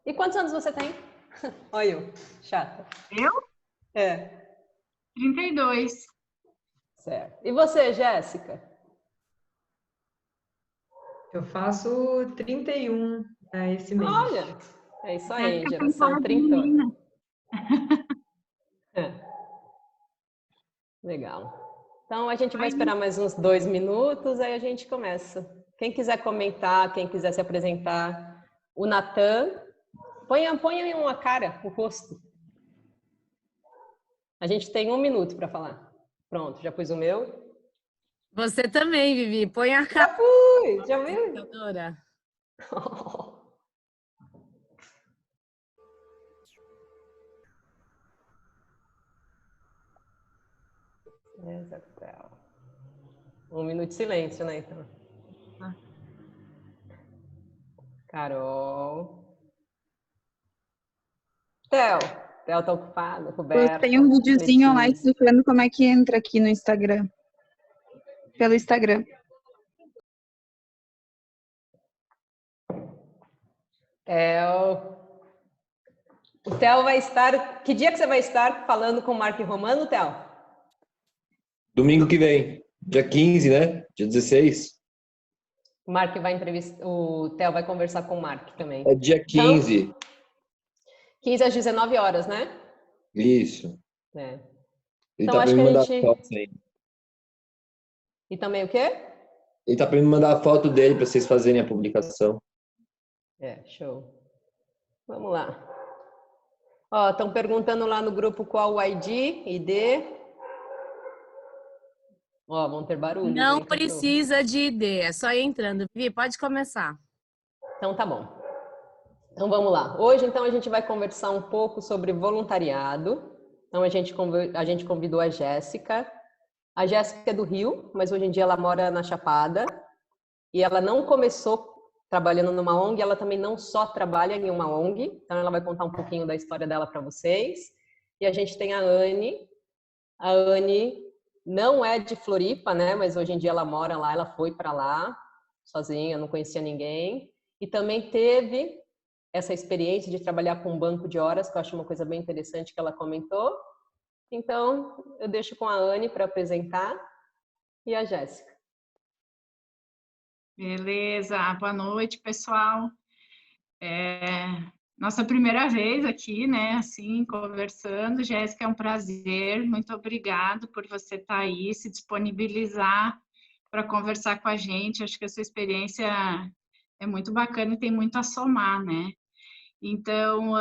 E quantos anos você tem? Olha eu, chata. Eu? É. 32. Certo. E você, Jéssica? Eu faço 31 esse mês. Olha, é isso aí, Jéssica tem geração cara de 30. menina. É. Legal. Então, a gente vai esperar mais uns 2 minutos, aí a gente começa. Quem quiser comentar, quem quiser se apresentar, o Natan, ponha uma cara, o rosto. A gente tem 1 minuto para falar. Pronto, já pus o meu. Você também, Vivi. Põe a Já cara. fui, já viu? Computadora. Exato. 1 minuto de silêncio, né, então. Carol. Theo tá ocupado, Roberto. Tem um videozinho lá Letícia. explicando como é que entra aqui no Instagram. Pelo Instagram. Theo. O Theo vai estar... Que dia que você vai estar falando com o Mark Romano, Theo? Domingo que vem, dia 15, né? Dia 16. O Mark vai entrevistar... O Theo vai conversar com o Mark também. É dia 15. Então, 15 às 19 horas, né? Isso. É. Ele Então, tá pra acho me que a mandar gente... foto ainda. E também o quê? Ele tá pra me mandar a foto dele pra vocês fazerem a publicação. É, show. Vamos lá. Ó, estão perguntando lá no grupo qual o ID. Ó, vão ter barulho. Não precisa de ID, é só ir entrando. Vivi, pode começar. Então tá bom. Então vamos lá. Hoje então a gente vai conversar um pouco sobre voluntariado. Então a gente convidou a Jéssica. A Jéssica é do Rio, mas hoje em dia ela mora na Chapada. E ela não começou trabalhando numa ONG, ela também não só trabalha em uma ONG. Então ela vai contar um pouquinho da história dela para vocês. E a gente tem a Anne. A Anne não é de Floripa, né? Mas hoje em dia ela mora lá, ela foi para lá sozinha, não conhecia ninguém. E também teve essa experiência de trabalhar com um banco de horas, que eu acho uma coisa bem interessante que ela comentou. Então, eu deixo com a Anne para apresentar e a Jéssica. Beleza, boa noite, pessoal. Nossa primeira vez aqui, né, assim, conversando. Jéssica, é um prazer, muito obrigado por você estar aí, se disponibilizar para conversar com a gente. Acho que a sua experiência é muito bacana e tem muito a somar, né? Então,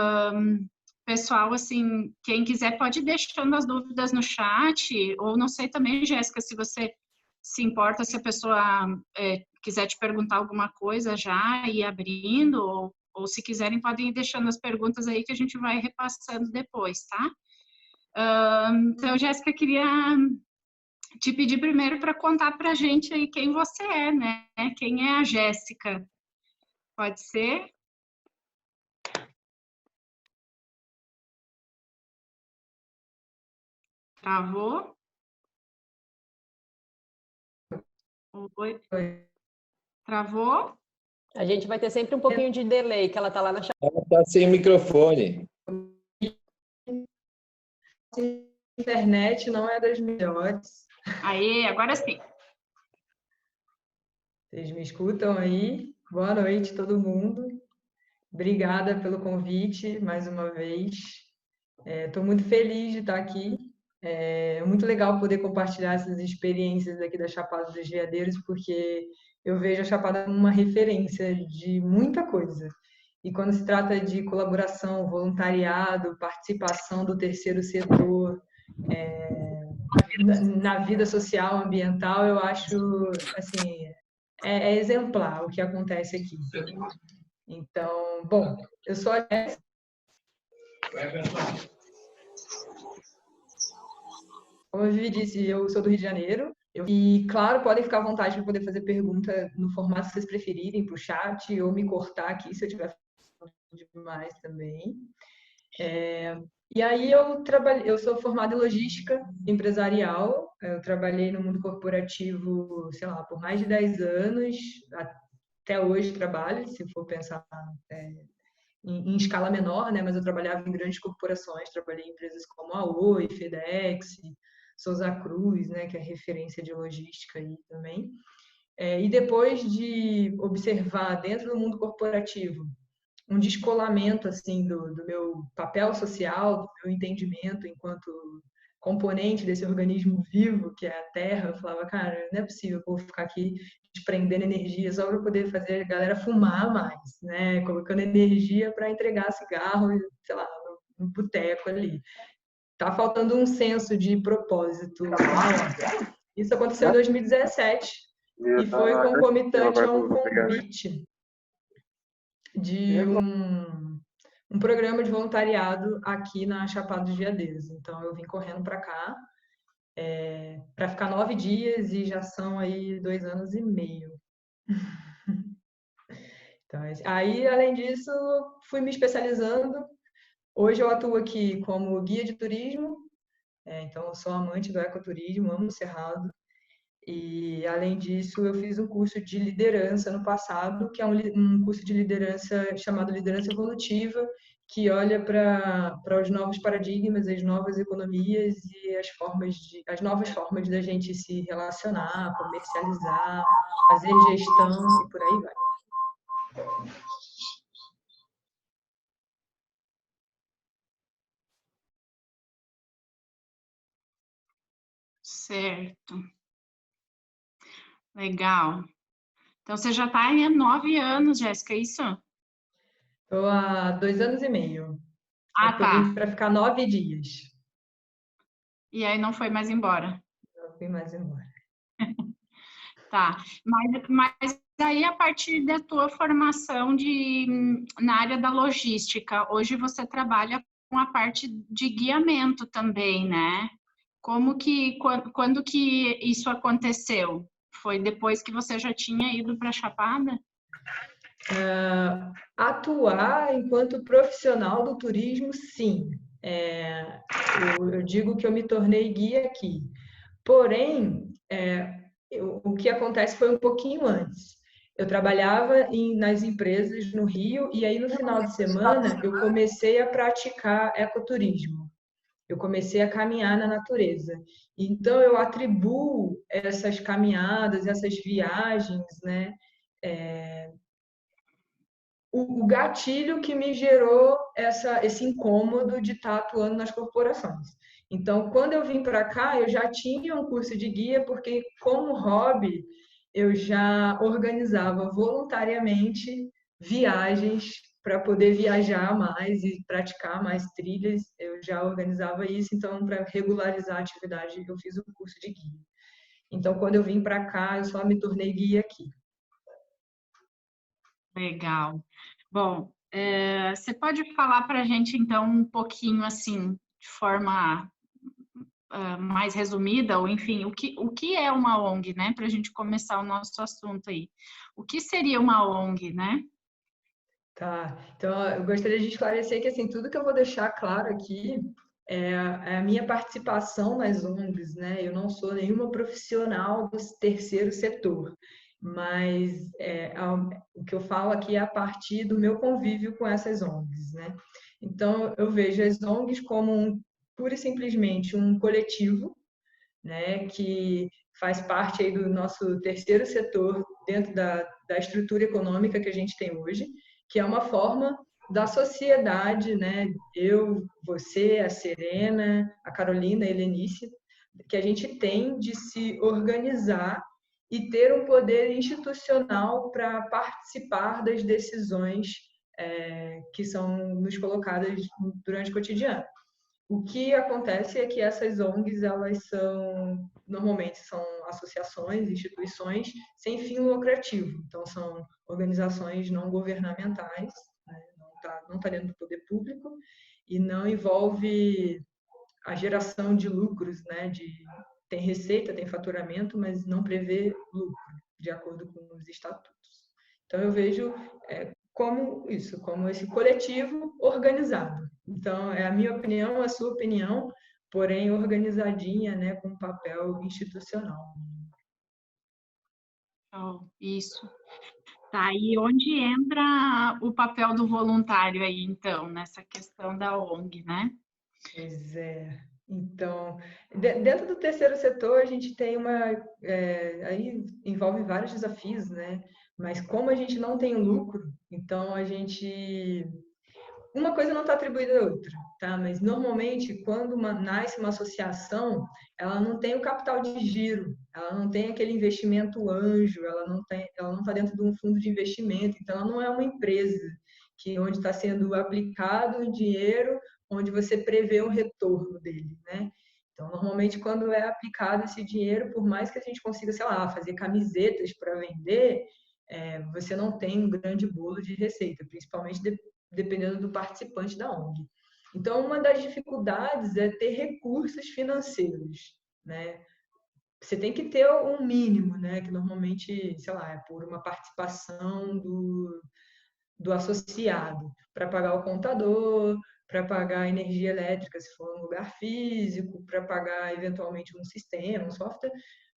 pessoal, assim, quem quiser pode ir deixando as dúvidas no chat, ou não sei também, Jéssica, se você se importa, se a pessoa quiser te perguntar alguma coisa já, ir abrindo, ou se quiserem, podem ir deixando as perguntas aí que a gente vai repassando depois, tá? Então, Jéssica, queria te pedir primeiro para contar para a gente aí quem você é, né? Quem é a Jéssica? Pode ser? Travou? Oi? Travou? A gente vai ter sempre um pouquinho de delay, que ela tá lá na Chapada. Ela tá sem microfone. A internet não é das melhores. Aí, agora sim. Vocês me escutam aí? Boa noite, todo mundo. Obrigada pelo convite, mais uma vez. Estou muito feliz de estar aqui. É muito legal poder compartilhar essas experiências aqui da Chapada dos Veadeiros, porque eu vejo a Chapada como uma referência de muita coisa. E quando se trata de colaboração, voluntariado, participação do terceiro setor, na vida social, ambiental, eu acho, assim, é exemplar o que acontece aqui. Então, bom, eu sou a Jéssica. Como a Vivi disse, eu sou do Rio de Janeiro. E, claro, podem ficar à vontade para poder fazer pergunta no formato que vocês preferirem, para o chat, ou me cortar aqui se eu tiver falando demais também. E aí eu sou formada em logística empresarial. Eu trabalhei no mundo corporativo, sei lá, por mais de 10 anos. Até hoje trabalho, se for pensar em escala menor, né? Mas eu trabalhava em grandes corporações, trabalhei em empresas como a Oi, FedEx, Souza Cruz, né? Que é referência de logística aí também. E depois de observar dentro do mundo corporativo um descolamento assim do meu papel social, do meu entendimento enquanto componente desse organismo vivo que é a Terra, eu falava, cara, não é possível que eu vou ficar aqui desprendendo energia só para poder fazer a galera fumar mais, né? Colocando energia para entregar cigarro, sei lá, no boteco ali. Tá faltando um senso de propósito maior. Isso aconteceu em 2017 e foi concomitante a um convite de um programa de voluntariado aqui na Chapada dos Veadeiros. Então, eu vim correndo para cá para ficar 9 dias e já são aí 2 anos e meio. Então, aí, além disso, fui me especializando. Hoje eu atuo aqui como guia de turismo, então eu sou amante do ecoturismo, amo o Cerrado. E, além disso, eu fiz um curso de liderança no passado, que é um curso de liderança chamado Liderança Evolutiva, que olha para os novos paradigmas, as novas economias e as novas formas da gente se relacionar, comercializar, fazer gestão e por aí vai. Certo. Legal. Então, você já está há 9 anos, Jéssica, é isso? Estou há 2 anos e meio. Ah, Eu vim tá. para ficar 9 dias. E aí não foi mais embora. Não vim mais embora. Tá. Mas aí, a partir da tua formação na área da logística, hoje você trabalha com a parte de guiamento também, né? Quando que isso aconteceu? Foi depois que você já tinha ido para a Chapada? Atuar enquanto profissional do turismo, sim. Eu digo que eu me tornei guia aqui. Porém, o que acontece foi um pouquinho antes. Eu trabalhava nas empresas no Rio e aí no final de semana eu comecei a praticar ecoturismo. Eu comecei a caminhar na natureza. Então eu atribuo essas caminhadas, essas viagens, né? O gatilho que me gerou esse incômodo de estar atuando nas corporações. Então, quando eu vim para cá, eu já tinha um curso de guia, porque, como hobby, eu já organizava voluntariamente viagens para poder viajar mais e praticar mais trilhas. Eu já organizava isso, então, para regularizar a atividade, eu fiz o curso de guia. Então, quando eu vim para cá, eu só me tornei guia aqui. Legal. Bom, você pode falar para a gente, então, um pouquinho, assim, de forma mais resumida, ou enfim, o que é uma ONG, né? Para a gente começar o nosso assunto aí. O que seria uma ONG, né? Tá, então eu gostaria de esclarecer que assim, tudo que eu vou deixar claro aqui é a minha participação nas ONGs, né? Eu não sou nenhuma profissional do terceiro setor, mas o que eu falo aqui é a partir do meu convívio com essas ONGs, né? Então eu vejo as ONGs como pura e simplesmente um coletivo, né? Que faz parte aí do nosso terceiro setor dentro da estrutura econômica que a gente tem hoje, que é uma forma da sociedade, né? Eu, você, a Serena, a Carolina, a Helenice, que a gente tem de se organizar e ter um poder institucional para participar das decisões que são nos colocadas durante o cotidiano. O que acontece é que essas ONGs, elas normalmente são associações, instituições sem fim lucrativo. Então, são organizações não governamentais, né? Não tá dentro do poder público e não envolve a geração de lucros, né? Tem receita, tem faturamento, mas não prevê lucro, de acordo com os estatutos. Então, eu vejo como esse coletivo organizado. Então, é a minha opinião, a sua opinião, porém organizadinha, né, com papel institucional. Oh, isso. Tá, e onde entra o papel do voluntário aí, então, nessa questão da ONG, né? Pois é. Então, dentro do terceiro setor, a gente tem aí envolve vários desafios, né? Mas como a gente não tem lucro, então uma coisa não está atribuída à outra, tá? Mas normalmente, quando nasce uma associação, ela não tem o capital de giro, ela não tem aquele investimento anjo, ela não está dentro de um fundo de investimento, então ela não é uma empresa onde está sendo aplicado o dinheiro, onde você prevê o retorno dele, né? Então, normalmente, quando é aplicado esse dinheiro, por mais que a gente consiga, sei lá, fazer camisetas para vender, você não tem um grande bolo de receita, principalmente dependendo do participante da ONG. Então, uma das dificuldades é ter recursos financeiros, né? Você tem que ter um mínimo, né? Que normalmente, sei lá, é por uma participação do associado, para pagar o contador, para pagar a energia elétrica, se for um lugar físico, para pagar eventualmente um sistema, um software,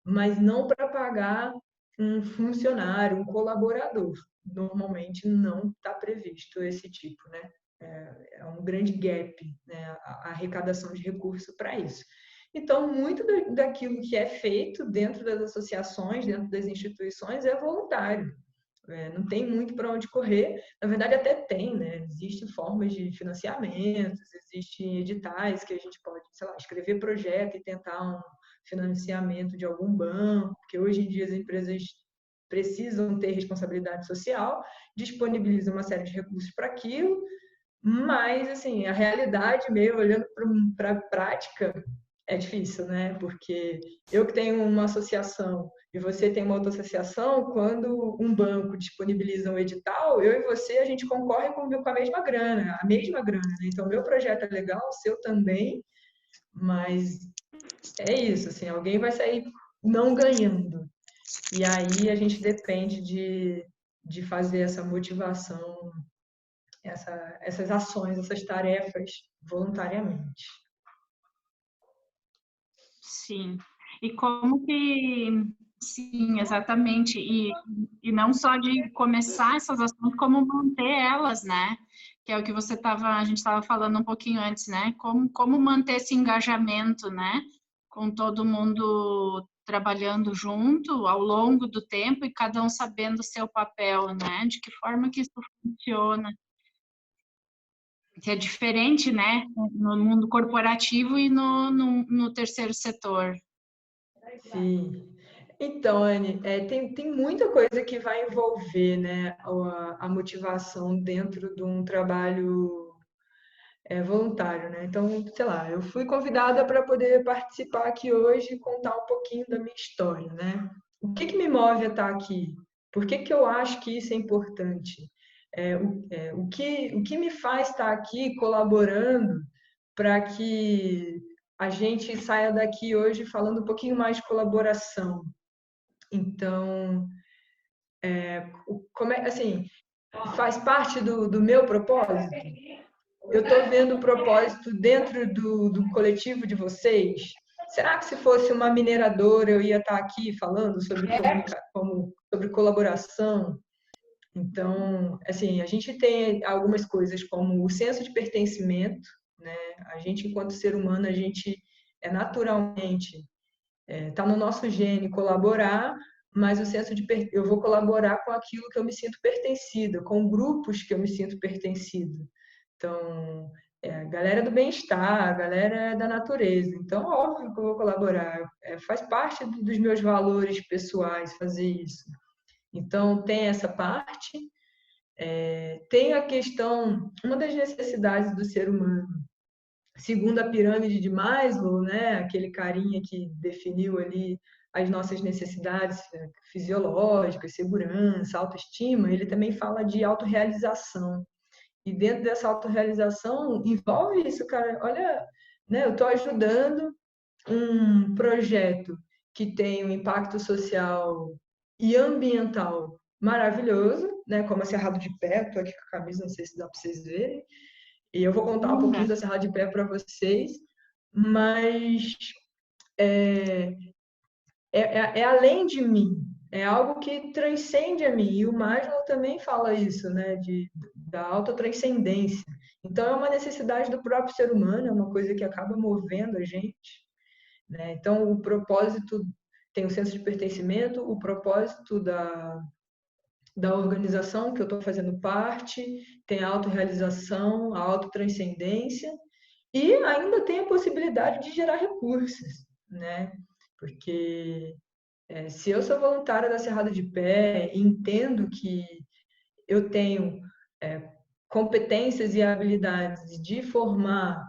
mas não para pagar um funcionário, um colaborador. Normalmente não está previsto esse tipo, né? É um grande gap, né? A arrecadação de recurso para isso. Então, muito daquilo que é feito dentro das associações, dentro das instituições, é voluntário. Não tem muito para onde correr. Na verdade, até tem, né? Existem formas de financiamentos, existem editais que a gente pode, sei lá, escrever projeto e tentar um financiamento de algum banco, porque hoje em dia as empresas precisam ter responsabilidade social, disponibilizam uma série de recursos para aquilo, mas, assim, a realidade meio olhando para a prática é difícil, né? Porque eu que tenho uma associação e você tem uma outra associação, quando um banco disponibiliza um edital, eu e você, a gente concorre com a mesma grana, né? Então, meu projeto é legal, o seu também, mas é isso, assim, alguém vai sair não ganhando. E aí a gente depende de fazer essa motivação, essas ações, essas tarefas voluntariamente. Sim. E como que... Sim, exatamente. E não só de começar essas ações, como manter elas, né? Que é o que a gente estava falando um pouquinho antes, né? Como manter esse engajamento, né? Com todo mundo trabalhando junto ao longo do tempo e cada um sabendo o seu papel, né? De que forma que isso funciona. Que é diferente, né? No mundo corporativo e no terceiro setor. Sim. Então, Anne, tem muita coisa que vai envolver, né, a motivação dentro de um trabalho voluntário, né? Então, sei lá, eu fui convidada para poder participar aqui hoje e contar um pouquinho da minha história, né? O que me move a estar aqui? Por que eu acho que isso é importante? O que me faz estar aqui colaborando para que a gente saia daqui hoje falando um pouquinho mais de colaboração? Então, assim, faz parte do meu propósito? Eu estou vendo o propósito dentro do coletivo de vocês? Será que se fosse uma mineradora eu ia estar aqui falando sobre colaboração? Então, assim, a gente tem algumas coisas como o senso de pertencimento, né? A gente, enquanto ser humano, a gente naturalmente está no nosso gene colaborar, mas o senso de eu vou colaborar com aquilo que eu me sinto pertencida, com grupos que eu me sinto pertencida. Então, a galera do bem-estar, a galera da natureza. Então, óbvio que eu vou colaborar. Faz parte dos meus valores pessoais fazer isso. Então, tem essa parte. Tem a questão, uma das necessidades do ser humano, segundo a pirâmide de Maslow, né, aquele carinha que definiu ali as nossas necessidades fisiológicas, segurança, autoestima, ele também fala de autorrealização. E dentro dessa autorrealização envolve isso, cara. Olha, né, eu estou ajudando um projeto que tem um impacto social e ambiental maravilhoso, né, como a Cerrado de Pé. Estou aqui com a camisa, não sei se dá para vocês verem. E eu vou contar um pouquinho da Cerrado de Pé para vocês, mas é além de mim, é algo que transcende a mim. E o Maslow também fala isso, né, da autotranscendência. Então, é uma necessidade do próprio ser humano, é uma coisa que acaba movendo a gente, né? Então, o propósito tem o senso de pertencimento, o propósito da organização que eu estou fazendo parte, tem a autorrealização, a autotranscendência, e ainda tem a possibilidade de gerar recursos, né? Porque se eu sou voluntária da Cerrado de Pé e entendo que eu tenho competências e habilidades de formar,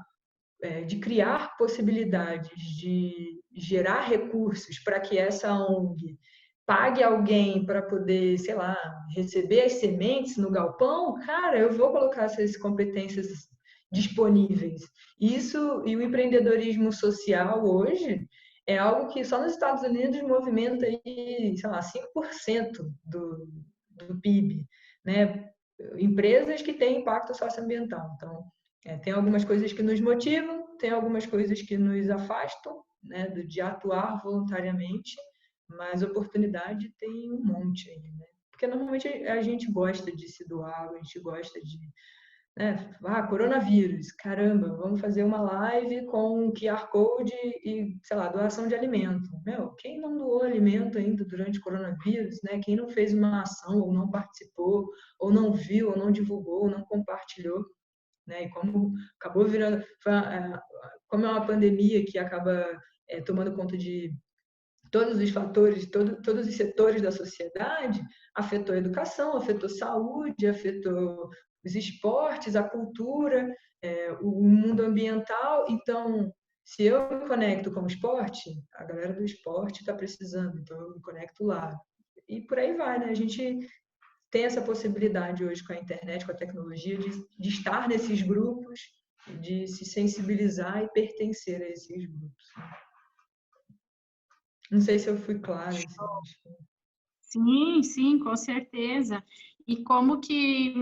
de criar possibilidades, de gerar recursos para que essa ONG pague alguém para poder, sei lá, receber as sementes no galpão, cara, eu vou colocar essas competências disponíveis. Isso e o empreendedorismo social hoje é algo que só nos Estados Unidos movimenta aí, sei lá, 5% do PIB, né? Empresas que têm impacto socioambiental. Então, tem algumas coisas que nos motivam, tem algumas coisas que nos afastam, né, de atuar voluntariamente, mas oportunidade tem um monte aí, né? Porque normalmente a gente gosta de se doar, a gente gosta de, né? Coronavírus, caramba, vamos fazer uma live com QR Code e, sei lá, doação de alimento. Meu, quem não doou alimento ainda durante o coronavírus, né? Quem não fez uma ação, ou não participou, ou não viu, ou não divulgou, ou não compartilhou, né? E como acabou virando, como é uma pandemia que acaba tomando conta de todos os fatores, todos os setores da sociedade, afetou a educação, afetou a saúde, afetou os esportes, a cultura, o mundo ambiental. Então, se eu me conecto com o esporte, a galera do esporte está precisando, então eu me conecto lá. E por aí vai, né? A gente tem essa possibilidade hoje com a internet, com a tecnologia, de estar nesses grupos, de se sensibilizar e pertencer a esses grupos. Não sei se eu fui clara. Sim, sim, com certeza. E como que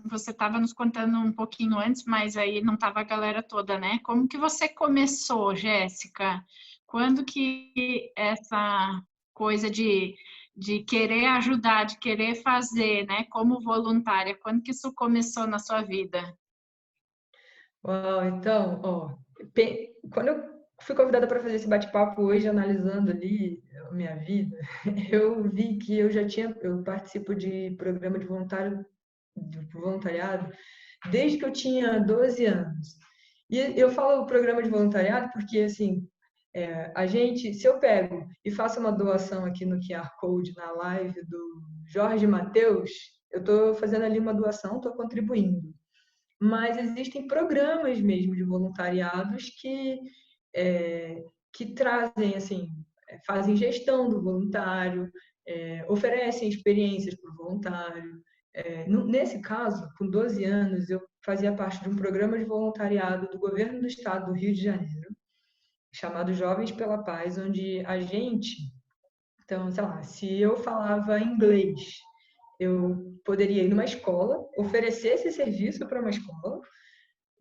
você estava nos contando um pouquinho antes, mas aí não estava a galera toda, né? Como que você começou, Jéssica? Quando que essa coisa de querer ajudar, de querer fazer, né, como voluntária, quando que isso começou na sua vida? Uau, então, ó, quando eu fui convidada para fazer esse bate-papo hoje, analisando ali a minha vida, eu vi que eu participo de programa de voluntariado desde que eu tinha 12 anos. E eu falo programa de voluntariado porque, assim, se eu pego e faço uma doação aqui no QR Code, na live do Jorge Mateus, eu estou fazendo ali uma doação, estou contribuindo. Mas existem programas mesmo de voluntariados que trazem, assim, fazem gestão do voluntário, oferecem experiências para o voluntário. Nesse caso, com 12 anos, eu fazia parte de um programa de voluntariado do governo do estado do Rio de Janeiro, chamado Jovens pela Paz, onde a gente, então, sei lá, se eu falava inglês, eu poderia ir numa escola, oferecer esse serviço para uma escola,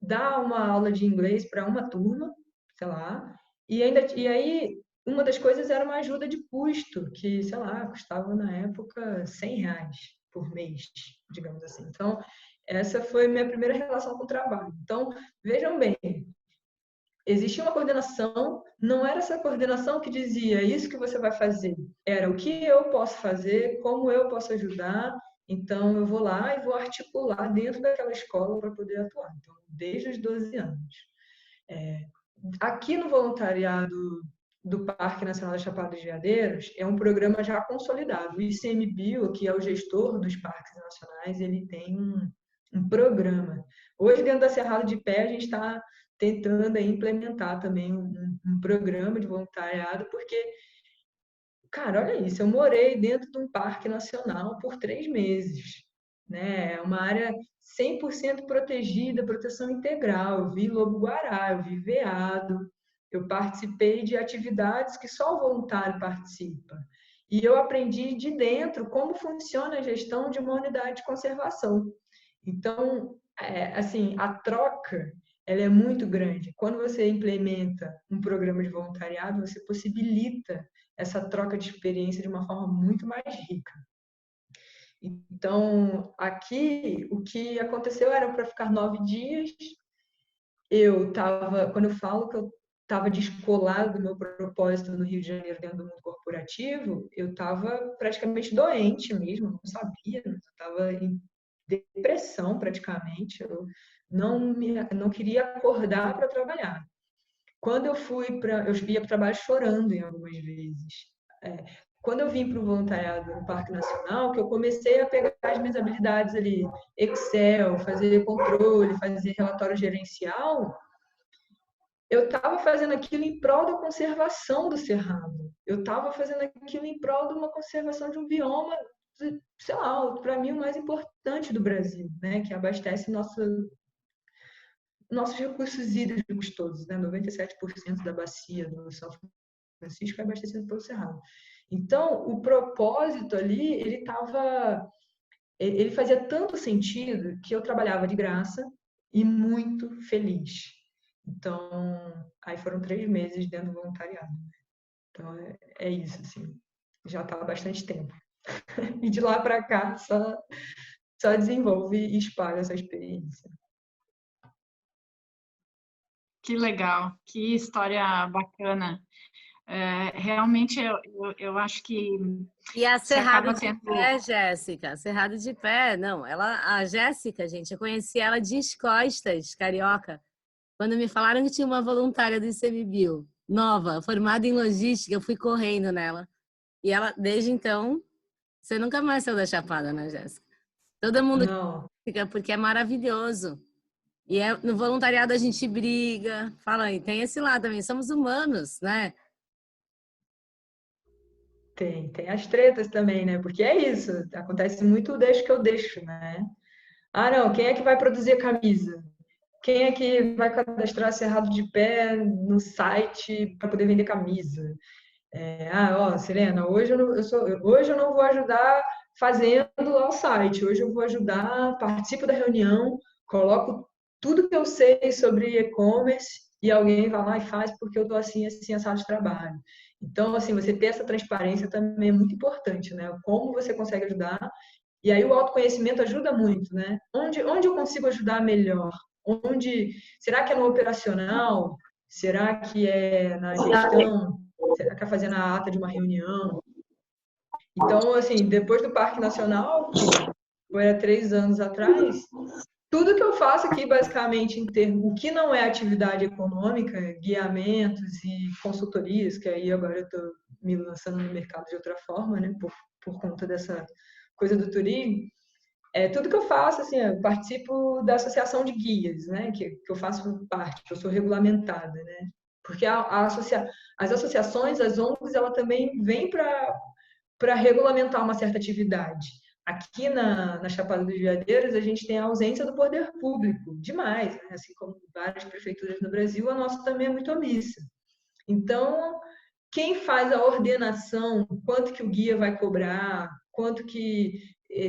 dar uma aula de inglês para uma turma, sei lá, e aí uma das coisas era uma ajuda de custo, que, sei lá, custava na época R$100 por mês, digamos assim. Então, essa foi minha primeira relação com o trabalho. Então, vejam bem, existia uma coordenação, não era essa coordenação que dizia isso que você vai fazer, era o que eu posso fazer, como eu posso ajudar, então eu vou lá e vou articular dentro daquela escola para poder atuar. Então, desde os 12 anos. Aqui no voluntariado do Parque Nacional das Chapada dos Veadeiros, é um programa já consolidado. O ICMBio, que é o gestor dos parques nacionais, ele tem um programa. Hoje, dentro da Cerrado de Pé, a gente está tentando implementar também um programa de voluntariado, porque, cara, olha isso, eu morei dentro de um parque nacional por 3 meses, né? É uma área 100% protegida, proteção integral. Eu vi lobo-guará, eu vi veado, eu participei de atividades que só o voluntário participa. E eu aprendi de dentro como funciona a gestão de uma unidade de conservação. Então, assim, a troca ela é muito grande. Quando você implementa um programa de voluntariado, você possibilita essa troca de experiência de uma forma muito mais rica. Então, aqui, o que aconteceu era para ficar 9 dias. Quando eu falo que eu estava descolado do meu propósito no Rio de Janeiro, dentro do mundo corporativo, eu estava praticamente doente mesmo, não sabia, eu estava em depressão praticamente, eu não queria acordar para trabalhar. Quando eu ia para o trabalho chorando em algumas vezes. Quando eu vim para o voluntariado no Parque Nacional, que eu comecei a pegar as minhas habilidades ali, Excel, fazer controle, fazer relatório gerencial, eu estava fazendo aquilo em prol da conservação do cerrado. Eu estava fazendo aquilo em prol de uma conservação de um bioma, sei lá, para mim o mais importante do Brasil, né, que abastece nossos recursos hídricos todos, né? 97% da bacia do São Francisco é abastecido pelo cerrado. Então, o propósito ali, ele fazia tanto sentido que eu trabalhava de graça e muito feliz. Então, aí foram 3 meses dentro do voluntariado. Então, é isso, assim. Já está há bastante tempo. E de lá para cá, só desenvolve e espalha essa experiência. Que legal, que história bacana. Realmente, eu acho que E a você Cerrado acaba de tendo... Pé, Jéssica, Cerrado de Pé, não, a Jéssica, gente, eu conheci ela de Costas, carioca, quando me falaram que tinha uma voluntária do ICMBio, nova, formada em logística, eu fui correndo nela. E ela, desde então, você nunca mais saiu da Chapada, né, Jéssica? Todo mundo Não, fica porque é maravilhoso. E no voluntariado a gente briga, fala aí, tem esse lado também, somos humanos, né? tem as tretas também, né? Porque é isso, acontece muito o deixo que eu deixo, né? Ah, não, quem é que vai produzir a camisa? Quem é que vai cadastrar Cerrado de Pé no site para poder vender camisa? Ó, Serena, hoje eu não vou ajudar fazendo lá o site, hoje eu vou ajudar, participo da reunião, coloco tudo que eu sei sobre e-commerce e alguém vai lá e faz porque eu estou assim, assim, assado de trabalho. Então, assim, você ter essa transparência também é muito importante, né? Como você consegue ajudar. E aí o autoconhecimento ajuda muito, né? Onde eu consigo ajudar melhor? Será que é no operacional? Será que é na gestão? Será que é fazendo a ata de uma reunião? Então, assim, depois do Parque Nacional, que foi há 3 anos atrás, tudo que eu faço aqui, basicamente, em termos, o que não é atividade econômica, guiamentos e consultorias, que aí agora eu estou me lançando no mercado de outra forma, né, por conta dessa coisa do turismo, tudo que eu faço, assim, eu participo da associação de guias, né, que eu faço parte, que eu sou regulamentada, né, porque as associações, as ONGs, ela também vêm para regulamentar uma certa atividade. Aqui na Chapada dos Veadeiros, a gente tem a ausência do poder público, demais, né? Assim como várias prefeituras no Brasil, a nossa também é muito omissa. Então, quem faz a ordenação, quanto que o guia vai cobrar,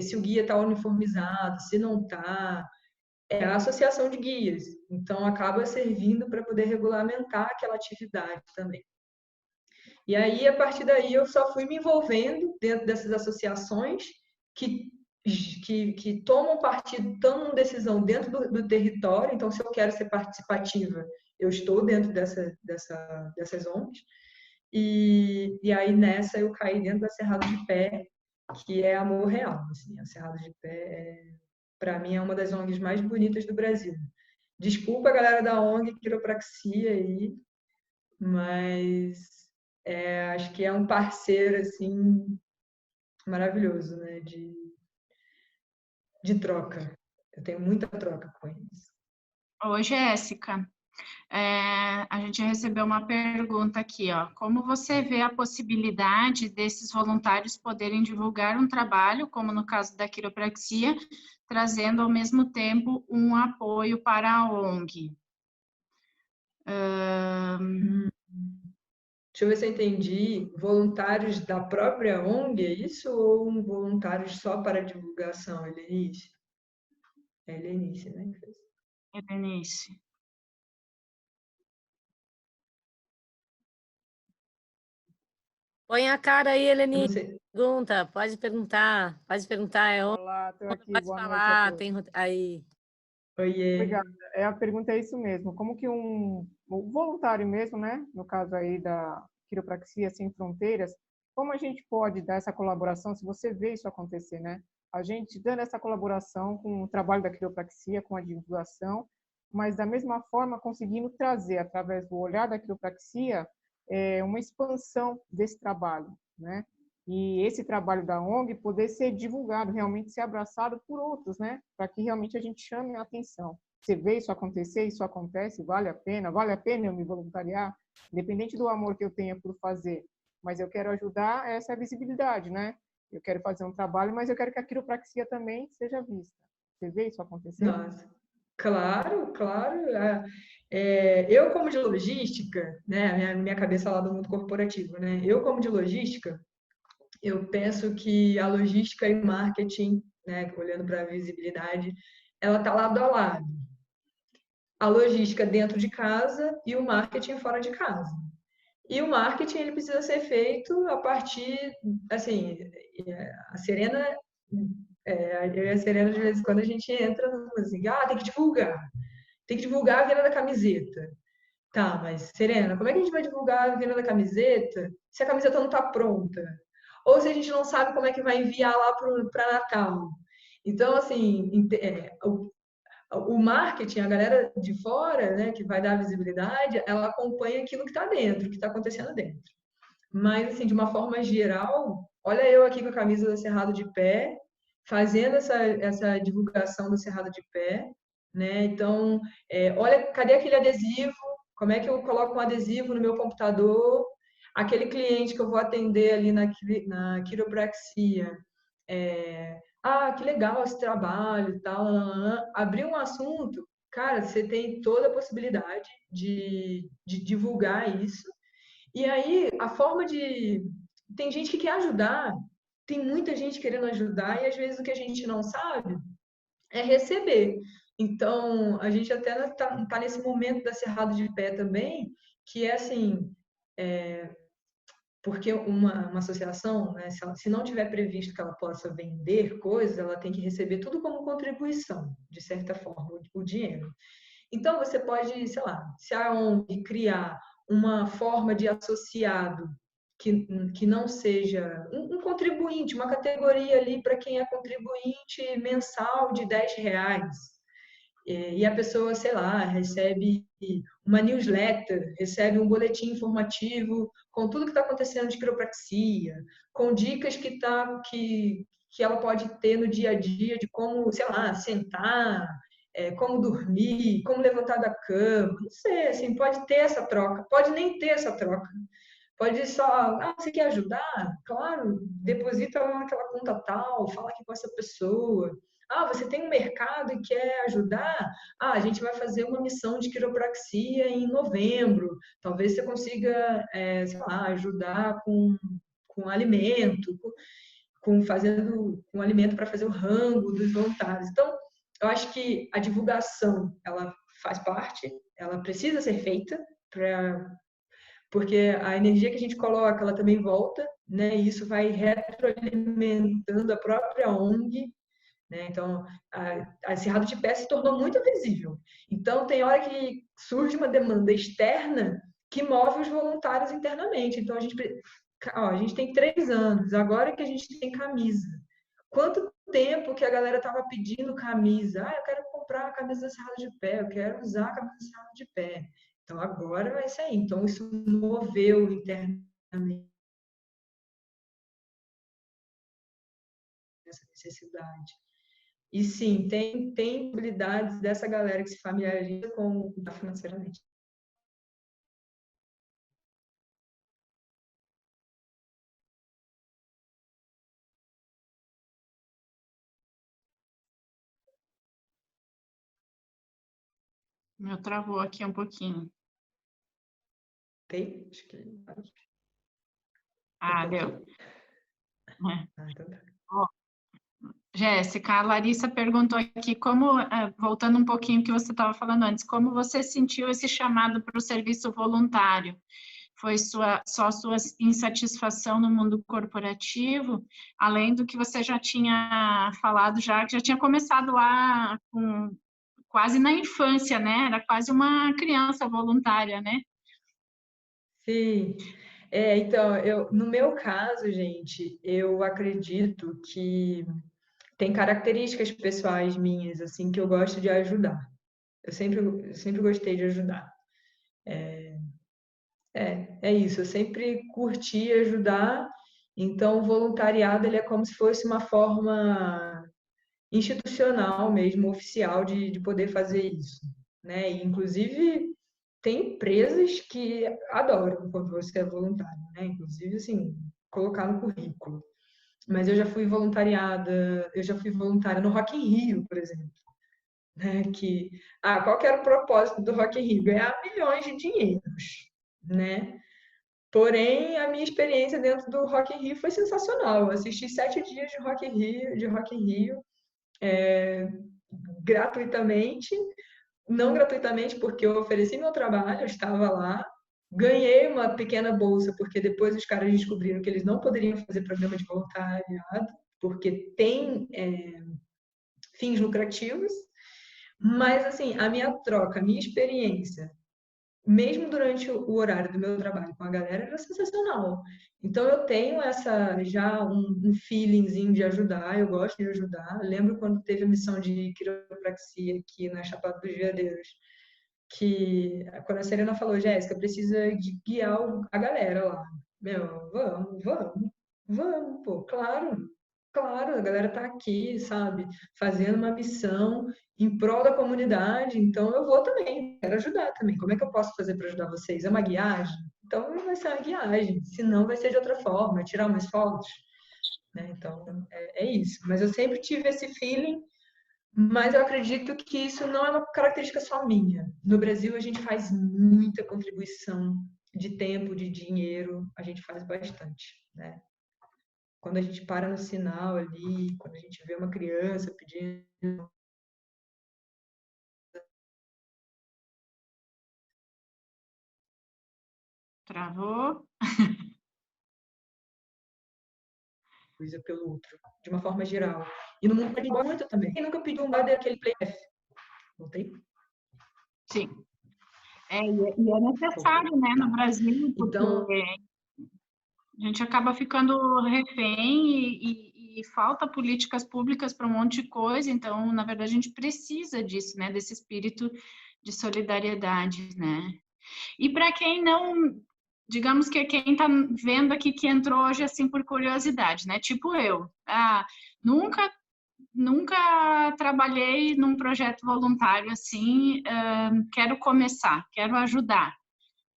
se o guia está uniformizado, se não está, é a associação de guias. Então, acaba servindo para poder regulamentar aquela atividade também. E aí, a partir daí, eu só fui me envolvendo dentro dessas associações que tomam partido, tomam decisão dentro do território. Então, se eu quero ser participativa, eu estou dentro dessas ONGs. E aí, nessa, eu caí dentro da Cerrado de Pé, que é amor real. Assim, a Cerrado de Pé, para mim, é uma das ONGs mais bonitas do Brasil. Desculpa a galera da ONG Quiropraxia aí, mas acho que é um parceiro assim maravilhoso, né? De troca. Eu tenho muita troca com eles. Ô, Jéssica, a gente recebeu uma pergunta aqui, ó. Como você vê a possibilidade desses voluntários poderem divulgar um trabalho, como no caso da quiropraxia, trazendo ao mesmo tempo um apoio para a ONG? Deixa eu ver se eu entendi. Voluntários da própria ONG, é isso? Ou voluntários só para divulgação, Helenice? É Helenice, né? Denise. Põe a cara aí, Eu Eleni. não sei. Pergunta, pode perguntar. Olá, estou aqui. Pode Boa noite a falar. todos. Tem aí. Oiê. Obrigada. A pergunta é isso mesmo. Como que um voluntário mesmo, né? No caso aí da Quiropraxia Sem Fronteiras, como a gente pode dar essa colaboração, se você vê isso acontecer, né? A gente dando essa colaboração com o trabalho da quiropraxia, com a divulgação, mas da mesma forma conseguindo trazer, através do olhar da quiropraxia, uma expansão desse trabalho, né? E esse trabalho da ONG poder ser divulgado, realmente ser abraçado por outros, né? Para que realmente a gente chame a atenção. Você vê isso acontecer, isso acontece, vale a pena eu me voluntariar, independente do amor que eu tenha por fazer, mas eu quero ajudar essa visibilidade, né? Eu quero fazer um trabalho, mas eu quero que a quiropraxia também seja vista. Você vê isso acontecer? Nossa, claro, claro. Eu, como de logística, né, minha cabeça lá do mundo corporativo, né? Eu, como de logística, eu penso que a logística e o marketing, né, olhando para a visibilidade, ela está lado a lado. A logística dentro de casa e o marketing fora de casa. E o marketing ele precisa ser feito a partir, assim, a Serena, eu e a Serena de vez em quando a gente entra assim, tem que divulgar a venda da camiseta. Tá, mas Serena, como é que a gente vai divulgar a venda da camiseta se a camiseta não está pronta? Ou se a gente não sabe como é que vai enviar lá para Natal? Então, assim, o marketing, a galera de fora, né, que vai dar visibilidade, ela acompanha aquilo que está dentro, que está acontecendo dentro. Mas, assim, de uma forma geral, olha eu aqui com a camisa da Cerrado de Pé, fazendo essa divulgação do Cerrado de Pé, né? Então, olha, cadê aquele adesivo? Como é que eu coloco um adesivo no meu computador? Aquele cliente que eu vou atender ali na quiropraxia, que legal esse trabalho e tal, abrir um assunto, cara, você tem toda a possibilidade de divulgar isso. E aí, a forma de. Tem gente que quer ajudar, tem muita gente querendo ajudar, e às vezes o que a gente não sabe é receber. Então, a gente até tá nesse momento da Cerrado de Pé também, que é assim, porque uma associação, né, se não tiver previsto que ela possa vender coisas, ela tem que receber tudo como contribuição, de certa forma, o dinheiro. Então, você pode, sei lá, se a ONG criar uma forma de associado que não seja um contribuinte, uma categoria ali para quem é contribuinte mensal de R$10. E a pessoa, sei lá, recebe uma newsletter, recebe um boletim informativo com tudo que está acontecendo de quiropraxia, com dicas que ela pode ter no dia a dia de como, sei lá, sentar, como dormir, como levantar da cama, não sei, assim, pode ter essa troca, pode nem ter essa troca. Pode só, você quer ajudar? Claro, deposita lá naquela conta tal, fala aqui com essa pessoa. Você tem um mercado e quer ajudar? A gente vai fazer uma missão de quiropraxia em novembro. Talvez você consiga, sei lá, ajudar com alimento, com alimento para fazer o rango dos voluntários. Então, eu acho que a divulgação, ela faz parte, ela precisa ser feita porque a energia que a gente coloca, ela também volta, né? E isso vai retroalimentando a própria ONG, né? Então, a Cerrado de Pé se tornou muito visível. Então, tem hora que surge uma demanda externa que move os voluntários internamente. Então, a gente tem 3 anos, agora que a gente tem camisa. Quanto tempo que a galera estava pedindo camisa? Eu quero comprar a camisa da Cerrado de Pé, eu quero usar a camisa da Cerrado de Pé. Então, agora vai sair. Então, isso moveu internamente essa necessidade. E sim, tem possibilidades dessa galera que se familiariza com o financeiramente. Meu travou aqui um pouquinho. Ok? Acho que... Deu. Então tá. Jéssica, a Larissa perguntou aqui como, voltando um pouquinho ao que você estava falando antes, como você sentiu esse chamado para o serviço voluntário? foi só sua insatisfação no mundo corporativo, além do que você já tinha falado, que já tinha começado lá quase na infância, né? Era quase uma criança voluntária, né? Sim. Então, no meu caso, gente, eu acredito que tem características pessoais minhas, assim, que eu gosto de ajudar. Eu sempre gostei de ajudar. É isso, eu sempre curti ajudar. Então, o voluntariado, ele é como se fosse uma forma institucional mesmo, oficial, de poder fazer isso, né? E, inclusive, tem empresas que adoram quando você é voluntário, né? Inclusive, assim, colocar no currículo. Mas eu já fui voluntária no Rock in Rio, por exemplo, né? Qual que era o propósito do Rock in Rio? Ganhar milhões de dinheiros, né? Porém, a minha experiência dentro do Rock in Rio foi sensacional. Eu assisti 7 dias de Rock in Rio, gratuitamente, não gratuitamente porque eu ofereci meu trabalho, eu estava lá, ganhei uma pequena bolsa porque depois os caras descobriram que eles não poderiam fazer programa de voluntariado porque tem fins lucrativos. Mas assim, a minha troca, a minha experiência mesmo durante o horário do meu trabalho com a galera, era sensacional. Então, eu tenho já um feelingzinho de ajudar, eu gosto de ajudar. Eu lembro quando teve a missão de quiropraxia aqui na Chapada dos Veadeiros, que quando a Serena falou, Jéssica, precisa de guiar a galera lá. Meu, vamos, pô, claro. Claro, a galera tá aqui, sabe, fazendo uma missão em prol da comunidade, então eu vou também, quero ajudar também. Como é que eu posso fazer para ajudar vocês? É uma guiagem? Então vai ser uma guiagem, se não vai ser de outra forma, tirar umas fotos, né? Então é isso. Mas eu sempre tive esse feeling, mas eu acredito que isso não é uma característica só minha. No Brasil a gente faz muita contribuição de tempo, de dinheiro, a gente faz bastante, né? Quando a gente para no sinal ali, quando a gente vê uma criança pedindo. Travou? Coisa pelo outro, de uma forma geral. E no mundo pode muito também. Quem nunca pediu um lado aquele play F? Voltei? Sim. E é necessário, né, no Brasil, porque Então, a gente acaba ficando refém e falta políticas públicas para um monte de coisa, então, na verdade, a gente precisa disso, né, desse espírito de solidariedade, né. E para quem não, digamos que quem está vendo aqui que entrou hoje assim por curiosidade, né, tipo eu, nunca trabalhei num projeto voluntário assim, quero começar, quero ajudar.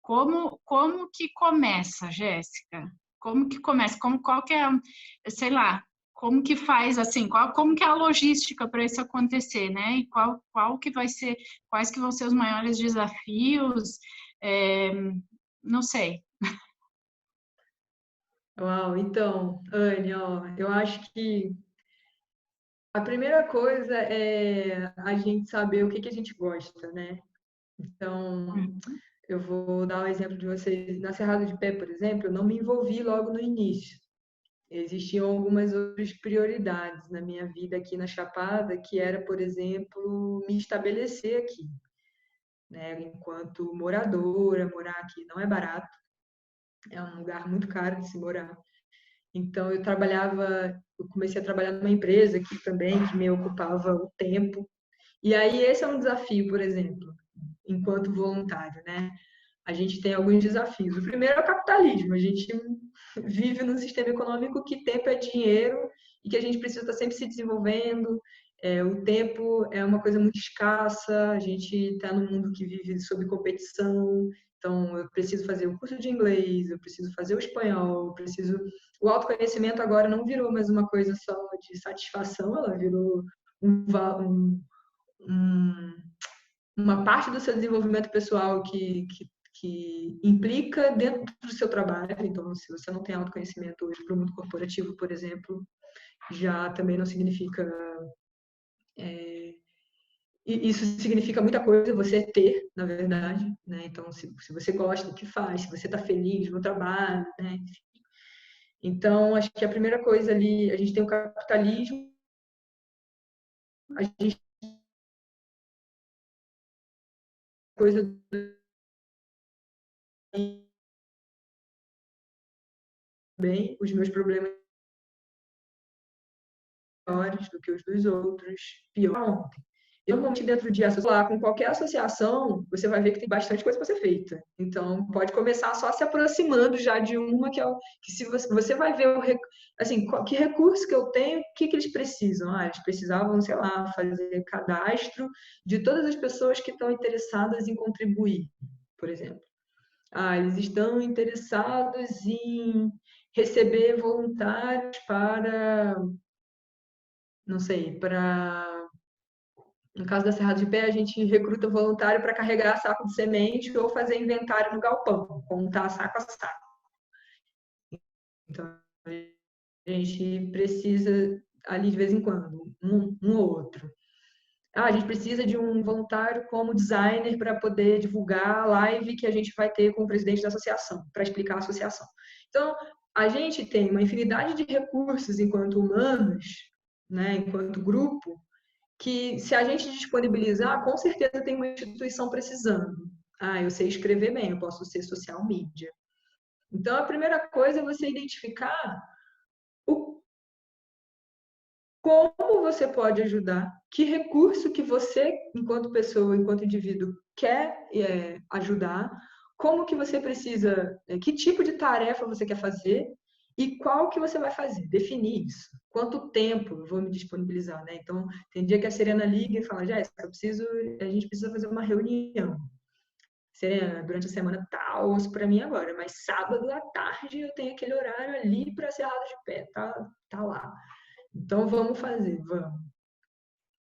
Como que começa, Jéssica? Como que começa? Qual que é, sei lá, como que faz assim? Como que é a logística para isso acontecer, né? E qual que vai ser, quais que vão ser os maiores desafios? Não sei. uau, então, Anne, ó, eu acho que a primeira coisa é a gente saber o que a gente gosta, né? Então, eu vou dar um exemplo de vocês. Na Cerrado de Pé, por exemplo, eu não me envolvi logo no início. Existiam algumas outras prioridades na minha vida aqui na Chapada, que era, por exemplo, me estabelecer aqui, né? Enquanto moradora, morar aqui não é barato, é um lugar muito caro de se morar. Então, eu comecei a trabalhar numa empresa aqui também, que me ocupava o tempo. E aí, esse é um desafio, por exemplo, enquanto voluntário, né? A gente tem alguns desafios. O primeiro é o capitalismo. A gente vive num sistema econômico que tempo é dinheiro e que a gente precisa estar sempre se desenvolvendo. O tempo é uma coisa muito escassa. A gente está num mundo que vive sob competição. Então, eu preciso fazer o curso de inglês, eu preciso fazer o espanhol, eu preciso. O autoconhecimento agora não virou mais uma coisa só de satisfação, ela virou um, uma parte do seu desenvolvimento pessoal que implica dentro do seu trabalho. Então, se você não tem autoconhecimento hoje para o mundo corporativo, por exemplo, já também não significa E isso significa muita coisa, você ter, na verdade, né? Então, se você gosta do que faz, se você está feliz no trabalho, né? Então, acho que a primeira coisa ali, a gente tem o capitalismo, a gente coisa bem, os meus problemas maiores do que os dos outros, pior. Normalmente, dentro de associar com qualquer associação, você vai ver que tem bastante coisa para ser feita. Então, pode começar só se aproximando já de uma que se você vai ver assim, que recurso que eu tenho, o que eles precisam? Ah, eles precisavam, sei lá, fazer cadastro de todas as pessoas que estão interessadas em contribuir, por exemplo. Ah, eles estão interessados em receber voluntários para, não sei, no caso da Serra de Pé, a gente recruta voluntário para carregar saco de semente ou fazer inventário no galpão, contar saco a saco. Então, a gente precisa, ali de vez em quando, um ou outro. Ah, a gente precisa de um voluntário como designer para poder divulgar a live que a gente vai ter com o presidente da associação, para explicar a associação. Então, a gente tem uma infinidade de recursos enquanto humanos, né, enquanto grupo, que se a gente disponibilizar, com certeza tem uma instituição precisando. Ah, eu sei escrever bem, eu posso ser social media. Então, a primeira coisa é você identificar como você pode ajudar, que recurso que você, enquanto pessoa, enquanto indivíduo, quer ajudar, como que você precisa, que tipo de tarefa você quer fazer e qual que você vai fazer, definir isso. Quanto tempo eu vou me disponibilizar, né? Então, tem dia que a Serena liga e fala, Jéssica, a gente precisa fazer uma reunião. Serena, durante a semana tá osso para mim agora, mas sábado à tarde eu tenho aquele horário ali para Cerrado de Pé, tá lá. Então, vamos fazer, vamos.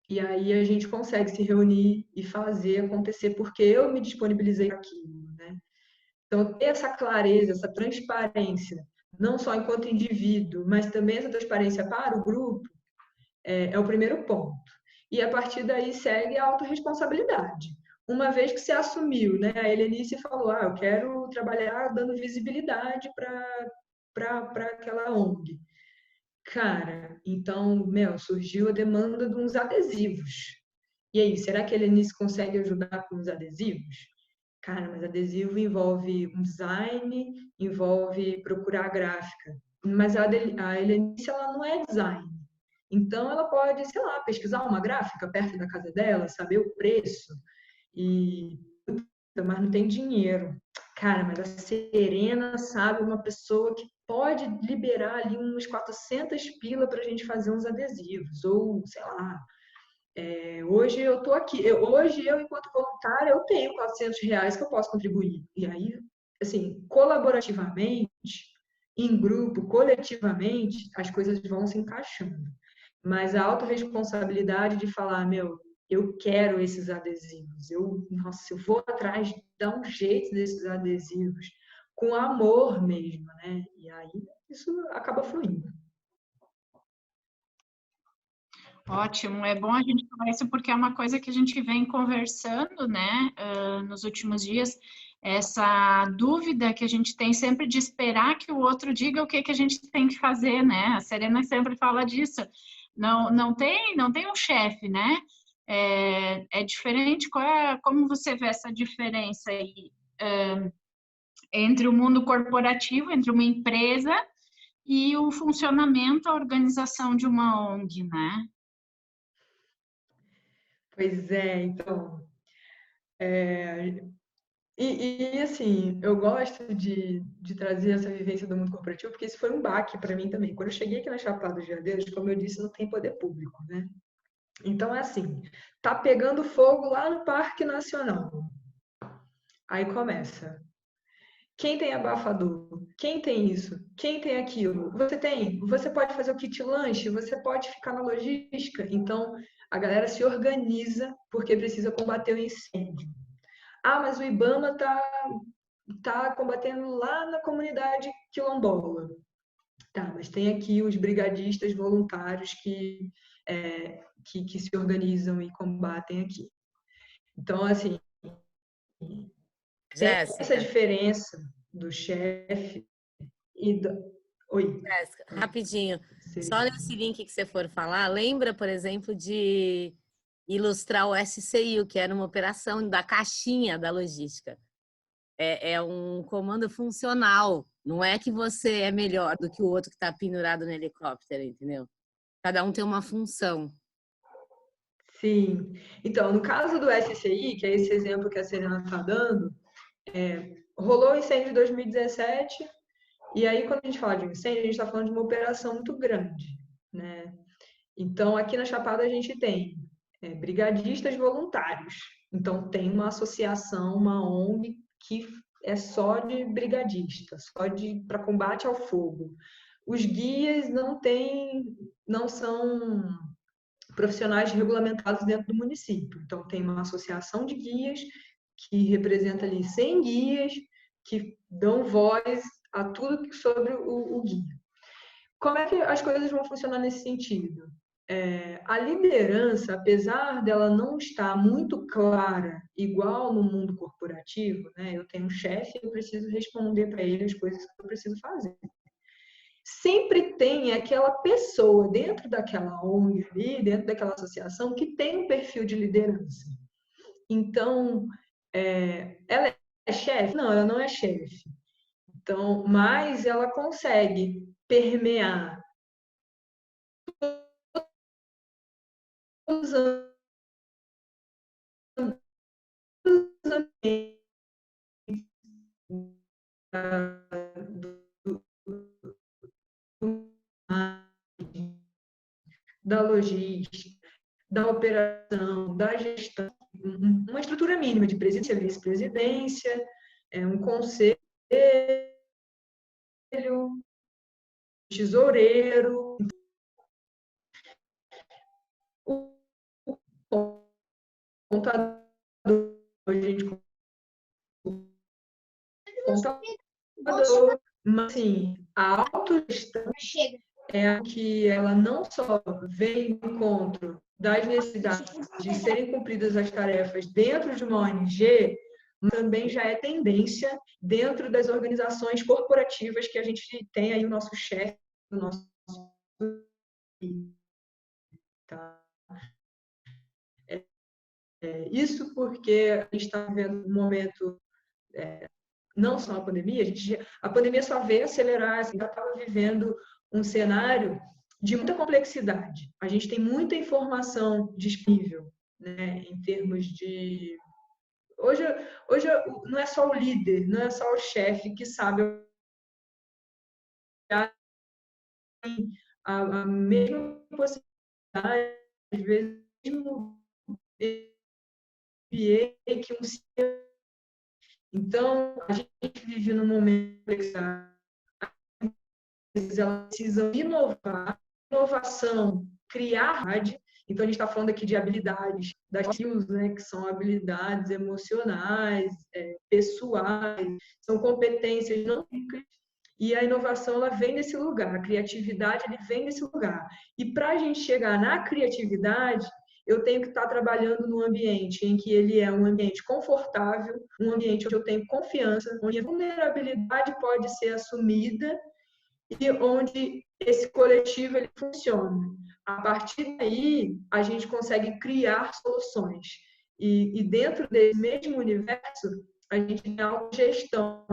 E aí a gente consegue se reunir e fazer acontecer, porque eu me disponibilizei para aquilo, né? Então, ter essa clareza, essa transparência, não só enquanto indivíduo, mas também essa transparência para o grupo, é o primeiro ponto. E a partir daí segue a autorresponsabilidade. Uma vez que você assumiu, né? A Helenice falou, eu quero trabalhar dando visibilidade para aquela ONG. Cara, então, surgiu a demanda de uns adesivos. E aí, será que a Helenice consegue ajudar com os adesivos? Cara, mas adesivo envolve um design, envolve procurar gráfica. Mas a Helenice, ela não é design. Então, ela pode, sei lá, pesquisar uma gráfica perto da casa dela, saber o preço. Mas não tem dinheiro. Cara, mas a Serena, sabe, uma pessoa que pode liberar ali uns 400 pila para a gente fazer uns adesivos, ou sei lá. Hoje eu tô aqui, hoje eu, enquanto voluntária, eu tenho R$400 que eu posso contribuir. E aí, assim, colaborativamente, em grupo, coletivamente, as coisas vão se encaixando. Mas a autorresponsabilidade de falar, eu quero esses adesivos, eu vou atrás de dar um jeito desses adesivos, com amor mesmo, né? E aí isso acaba fluindo. Ótimo, é bom a gente falar isso porque é uma coisa que a gente vem conversando, né, nos últimos dias, essa dúvida que a gente tem sempre de esperar que o outro diga o que a gente tem que fazer, né? A Serena sempre fala disso. Não tem um chefe, né? É diferente. Como você vê essa diferença aí entre o mundo corporativo, entre uma empresa e o funcionamento, a organização de uma ONG, né? Pois é, então. Assim, eu gosto de trazer essa vivência do mundo corporativo, porque isso foi um baque para mim também. Quando eu cheguei aqui na Chapada dos Veadeiros, como eu disse, não tem poder público, né? Então é assim, tá pegando fogo lá no Parque Nacional. Aí começa. Quem tem abafador? Quem tem isso? Quem tem aquilo? Você tem? Você pode fazer o kit lanche? Você pode ficar na logística? Então, a galera se organiza porque precisa combater o incêndio. Ah, mas o IBAMA tá combatendo lá na comunidade quilombola. Tá, mas tem aqui os brigadistas voluntários que que se organizam e combatem aqui. Então, assim, Jéssica, essa diferença do chefe e do... Oi. Jéssica, rapidinho. Só Seria... nesse link que você for falar, lembra, por exemplo, de ilustrar o SCI, que era uma operação da caixinha da logística. É um comando funcional. Não é que você é melhor do que o outro que está pendurado no helicóptero, entendeu? Cada um tem uma função. Sim. Então, no caso do SCI, que é esse exemplo que a Serena está dando, rolou o incêndio em 2017, e aí, quando a gente fala de incêndio, a gente está falando de uma operação muito grande, né? Então, aqui na Chapada, a gente tem brigadistas voluntários. Então, tem uma associação, uma ONG, que é só de brigadista, só para combate ao fogo. Os guias não são profissionais regulamentados dentro do município. Então, tem uma associação de guias que representa ali 100 guias que dão voz a tudo sobre o guia. Como é que as coisas vão funcionar nesse sentido? A liderança, apesar dela não estar muito clara, igual no mundo corporativo, né? Eu tenho um chefe, eu preciso responder para ele as coisas que eu preciso fazer. Sempre tem aquela pessoa dentro daquela ONG ali, dentro daquela associação, que tem um perfil de liderança. Então, ela é chefe? Não, ela não é chefe. Então, mas ela consegue permear os ambientes da logística, da operação, da gestão, uma estrutura mínima de presidência, vice-presidência, um conselho, tesoureiro, o contador, mas assim, a autogestão é que ela não só vem ao encontro das necessidades de serem cumpridas as tarefas dentro de uma ONG, mas também já é tendência dentro das organizações corporativas que a gente tem aí o nosso chefe, o nosso... Tá? Isso porque a gente está vivendo um momento, não só a pandemia, a pandemia só veio acelerar, assim, já estava vivendo um cenário de muita complexidade. A gente tem muita informação disponível, né, em termos de... Hoje não é só o líder, não é só o chefe que sabe a mesma possibilidade, às vezes, mesmo que um CEO. Então, a gente vive num momento de complexidade. Elas precisam inovar, inovação, criar. Então, a gente está falando aqui de habilidades, das skills, né, que são habilidades emocionais, pessoais, são competências não técnicas, e a inovação ela vem desse lugar, a criatividade ele vem desse lugar. E para a gente chegar na criatividade, eu tenho que estar trabalhando num ambiente em que ele é um ambiente confortável, um ambiente onde eu tenho confiança, onde a vulnerabilidade pode ser assumida e onde esse coletivo ele funciona. A partir daí, a gente consegue criar soluções. E dentro desse mesmo universo, a gente tem a autogestão,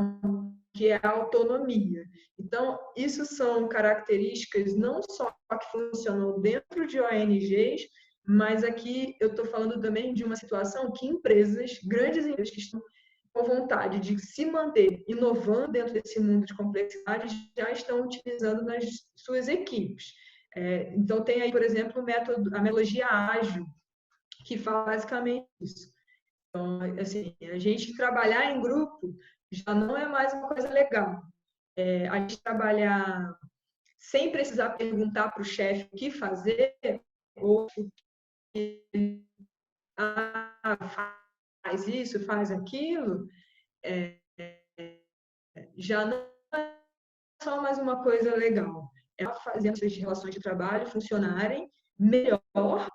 que é a autonomia. Então, isso são características não só que funcionam dentro de ONGs, mas aqui eu estou falando também de uma situação que empresas, grandes empresas que estão com vontade de se manter inovando dentro desse mundo de complexidade, já estão utilizando nas suas equipes. Então, tem aí, por exemplo, a metodologia ágil, que faz basicamente isso. Então, assim, a gente trabalhar em grupo já não é mais uma coisa legal. A gente trabalhar sem precisar perguntar para o chefe o que fazer, ou faz isso, faz aquilo, já não é só mais uma coisa legal. É fazendo essas relações de trabalho funcionarem melhor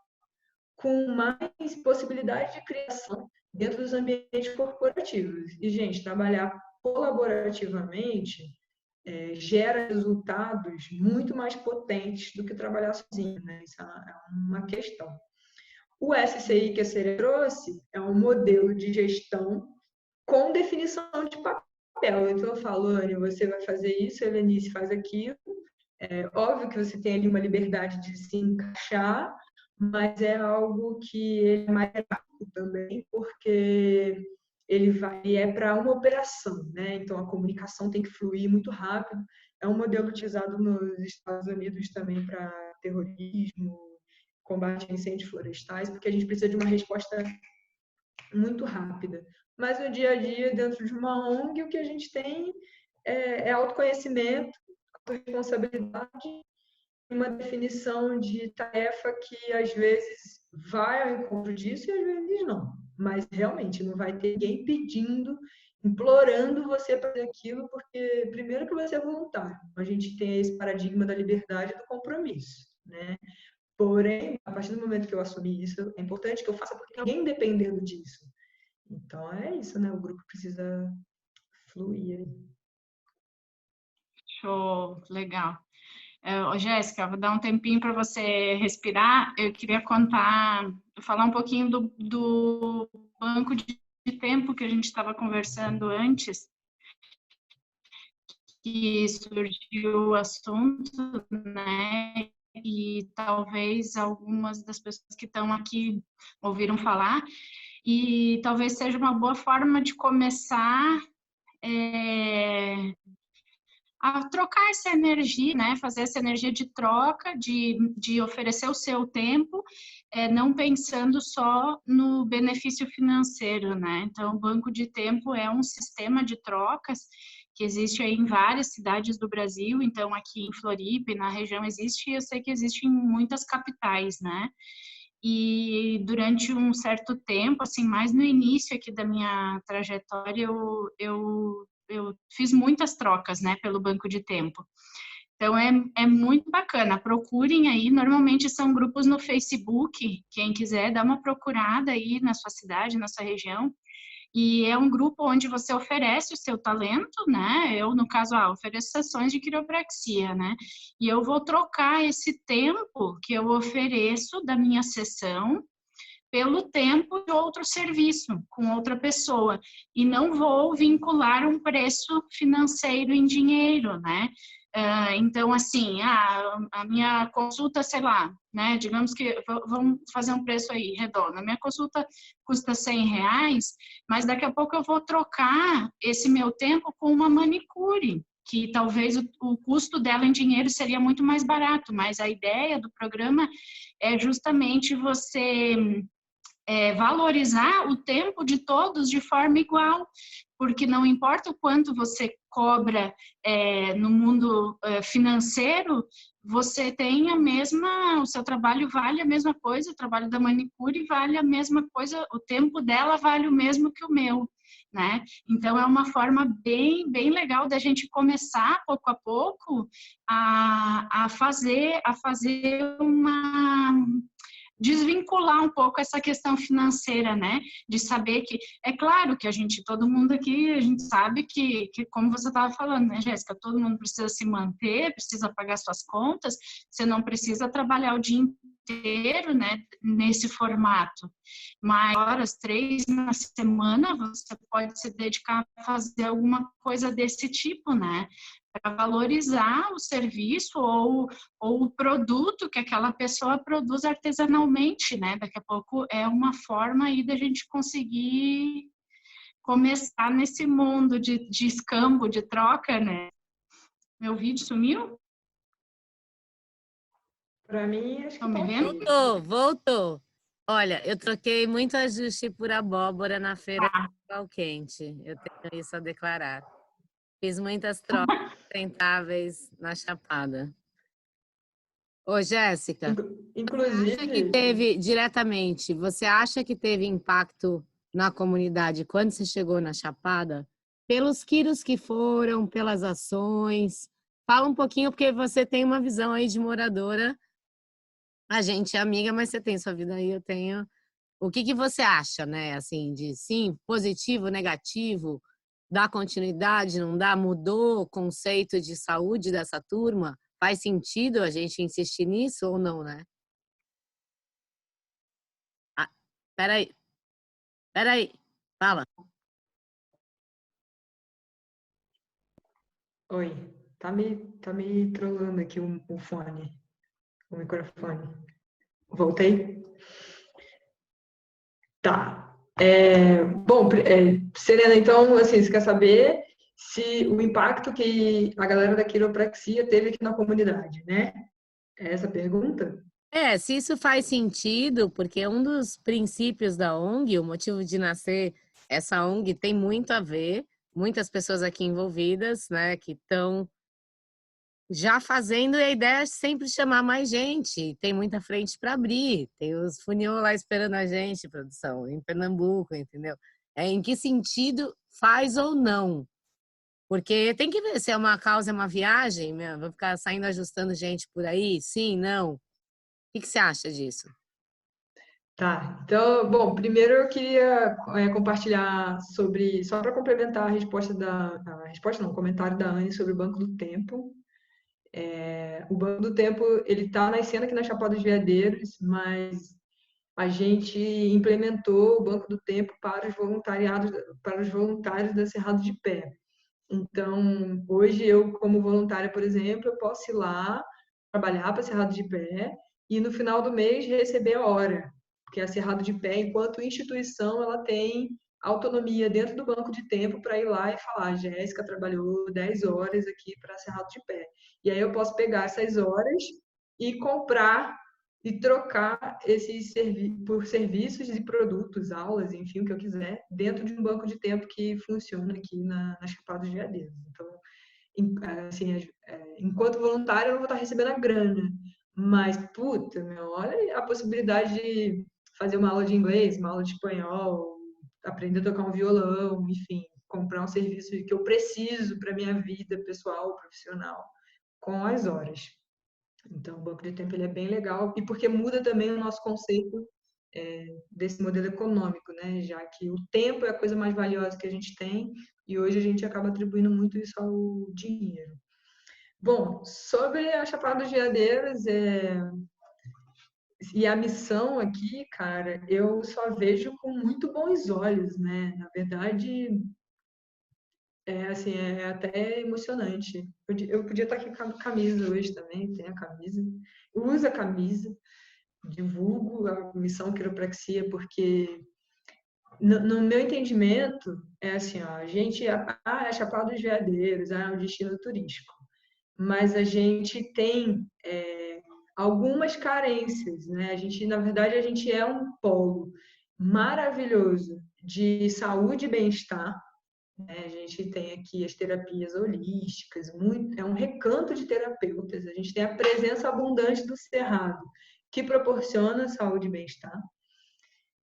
com mais possibilidade de criação dentro dos ambientes corporativos. E, gente, trabalhar colaborativamente gera resultados muito mais potentes do que trabalhar sozinho, né? Isso é uma questão. O SCI que a Sere trouxe é um modelo de gestão com definição de papel. Então, eu falo, Anne, você vai fazer isso, a Helenice faz aquilo. É óbvio que você tem ali uma liberdade de se encaixar, mas é algo que é mais rápido também, porque ele é para uma operação, né? Então, a comunicação tem que fluir muito rápido. É um modelo utilizado nos Estados Unidos também para terrorismo, combate a incêndios florestais, porque a gente precisa de uma resposta muito rápida. Mas no dia a dia, dentro de uma ONG, o que a gente tem é autoconhecimento, responsabilidade, uma definição de tarefa que às vezes vai ao encontro disso e às vezes não. Mas realmente não vai ter ninguém pedindo, implorando você para fazer aquilo, porque primeiro que você é voluntário. A gente tem esse paradigma da liberdade e do compromisso, né? Porém, a partir do momento que eu assumi isso, é importante que eu faça porque tem alguém dependendo disso. Então é isso, né? O grupo precisa fluir. Show, legal. Jéssica, vou dar um tempinho para você respirar. Eu queria falar um pouquinho do banco de tempo que a gente estava conversando antes, que surgiu o assunto, né? E talvez algumas das pessoas que estão aqui ouviram falar, e talvez seja uma boa forma de começar a trocar essa energia, né? Fazer essa energia de troca, de oferecer o seu tempo, não pensando só no benefício financeiro, né? Então, o banco de tempo é um sistema de trocas que existe aí em várias cidades do Brasil. Então, aqui em Floripa, na região existe, eu sei que existe em muitas capitais, né? E durante um certo tempo, assim, mais no início aqui da minha trajetória, eu fiz muitas trocas, né, pelo banco de tempo. Então, é muito bacana. Procurem aí, normalmente são grupos no Facebook, quem quiser, dá uma procurada aí na sua cidade, na sua região. E é um grupo onde você oferece o seu talento, né? Eu, no caso, ofereço sessões de quiropraxia, né? E eu vou trocar esse tempo que eu ofereço da minha sessão pelo tempo de outro serviço com outra pessoa e não vou vincular um preço financeiro em dinheiro, né? Então, assim, a minha consulta, sei lá, né? Digamos que vamos fazer um preço aí redondo. A minha consulta custa R$100, mas daqui a pouco eu vou trocar esse meu tempo com uma manicure, que talvez o custo dela em dinheiro seria muito mais barato, mas a ideia do programa é justamente você valorizar o tempo de todos de forma igual, porque não importa o quanto você cobra no mundo financeiro, você tem o seu trabalho vale a mesma coisa, o trabalho da manicure vale a mesma coisa, o tempo dela vale o mesmo que o meu, né? Então, é uma forma bem, bem legal da gente começar, pouco a pouco, a fazer desvincular um pouco essa questão financeira, né? De saber que, é claro que todo mundo aqui, a gente sabe que como você estava falando, né, Jéssica, todo mundo precisa se manter, precisa pagar suas contas, você não precisa trabalhar o dia inteiro, né, nesse formato. Mas horas, 3 na semana, você pode se dedicar a fazer alguma coisa desse tipo, né? Para valorizar o serviço ou o produto que aquela pessoa produz artesanalmente, né? Daqui a pouco é uma forma aí da gente conseguir começar nesse mundo de escambo, de troca, né? Meu vídeo sumiu? Para mim, acho que Estão me vendo? Voltou. Olha, eu troquei muito ajuste por abóbora na feira de Pau Quente. Eu tenho isso a declarar. Fiz muitas trocas rentáveis na Chapada. Ô, Jéssica, acha que Inclusive, teve diretamente, você acha que teve impacto na comunidade quando você chegou na Chapada? Pelos quilos que foram, pelas ações? Fala um pouquinho, porque você tem uma visão aí de moradora A gente é amiga, mas você tem sua vida aí, eu tenho. O que você acha, né? Assim, de sim, positivo, negativo, dá continuidade, não dá? Mudou o conceito de saúde dessa turma? Faz sentido a gente insistir nisso ou não, né? Ah, peraí, peraí, fala. Oi, tá me trolando aqui o fone, o microfone. Voltei? Tá. Bom, Serena, então, assim, você quer saber se o impacto que a galera da quiropraxia teve aqui na comunidade, né? É essa a pergunta? Se isso faz sentido, porque um dos princípios da ONG, o motivo de nascer essa ONG tem muito a ver, muitas pessoas aqui envolvidas, né, que estão já fazendo, e a ideia é sempre chamar mais gente, tem muita frente para abrir, tem os funil lá esperando a gente, produção, em Pernambuco, entendeu? Em que sentido faz ou não? Porque tem que ver se é uma causa, é uma viagem, meu, vou ficar saindo ajustando gente por aí, sim, não. O que você acha disso? Tá, então, bom, primeiro eu queria compartilhar sobre, só para complementar a resposta não, o comentário da Anne sobre o Banco do Tempo. O Banco do Tempo, ele está nascendo aqui na Chapada dos Veadeiros, mas a gente implementou o Banco do Tempo para os voluntários da Cerrado de Pé. Então, hoje eu, como voluntária, por exemplo, eu posso ir lá trabalhar para Cerrado de Pé e no final do mês receber a hora, porque a Cerrado de Pé, enquanto instituição, ela tem autonomia dentro do banco de tempo para ir lá e falar, Jéssica trabalhou 10 horas aqui para Cerrado de Pé. E aí eu posso pegar essas horas e comprar e trocar por serviços e produtos, aulas, enfim, o que eu quiser, dentro de um banco de tempo que funciona aqui na Chapada dos Veadeiros. Então, assim, enquanto voluntário, eu não vou estar recebendo a grana, mas, puta, meu, olha a possibilidade de fazer uma aula de inglês, uma aula de espanhol, aprender a tocar um violão, enfim, comprar um serviço que eu preciso para minha vida pessoal, profissional, com as horas. Então, o banco de tempo ele é bem legal e porque muda também o nosso conceito desse modelo econômico, né? Já que o tempo é a coisa mais valiosa que a gente tem e hoje a gente acaba atribuindo muito isso ao dinheiro. Bom, sobre a Chapada dos Veadeiros e a missão aqui, cara, eu só vejo com muito bons olhos, né? Na verdade, assim, é até emocionante. Eu podia estar aqui com a camisa hoje também, tem a camisa, usa a camisa, divulgo a missão quiropraxia, porque no meu entendimento, é assim, ó, a gente, é Chapada dos Veadeiros, é um destino turístico, mas a gente tem algumas carências, né? A gente, na verdade, a gente é um polo maravilhoso de saúde e bem-estar, né? A gente tem aqui as terapias holísticas, é um recanto de terapeutas, a gente tem a presença abundante do Cerrado, que proporciona saúde e bem-estar.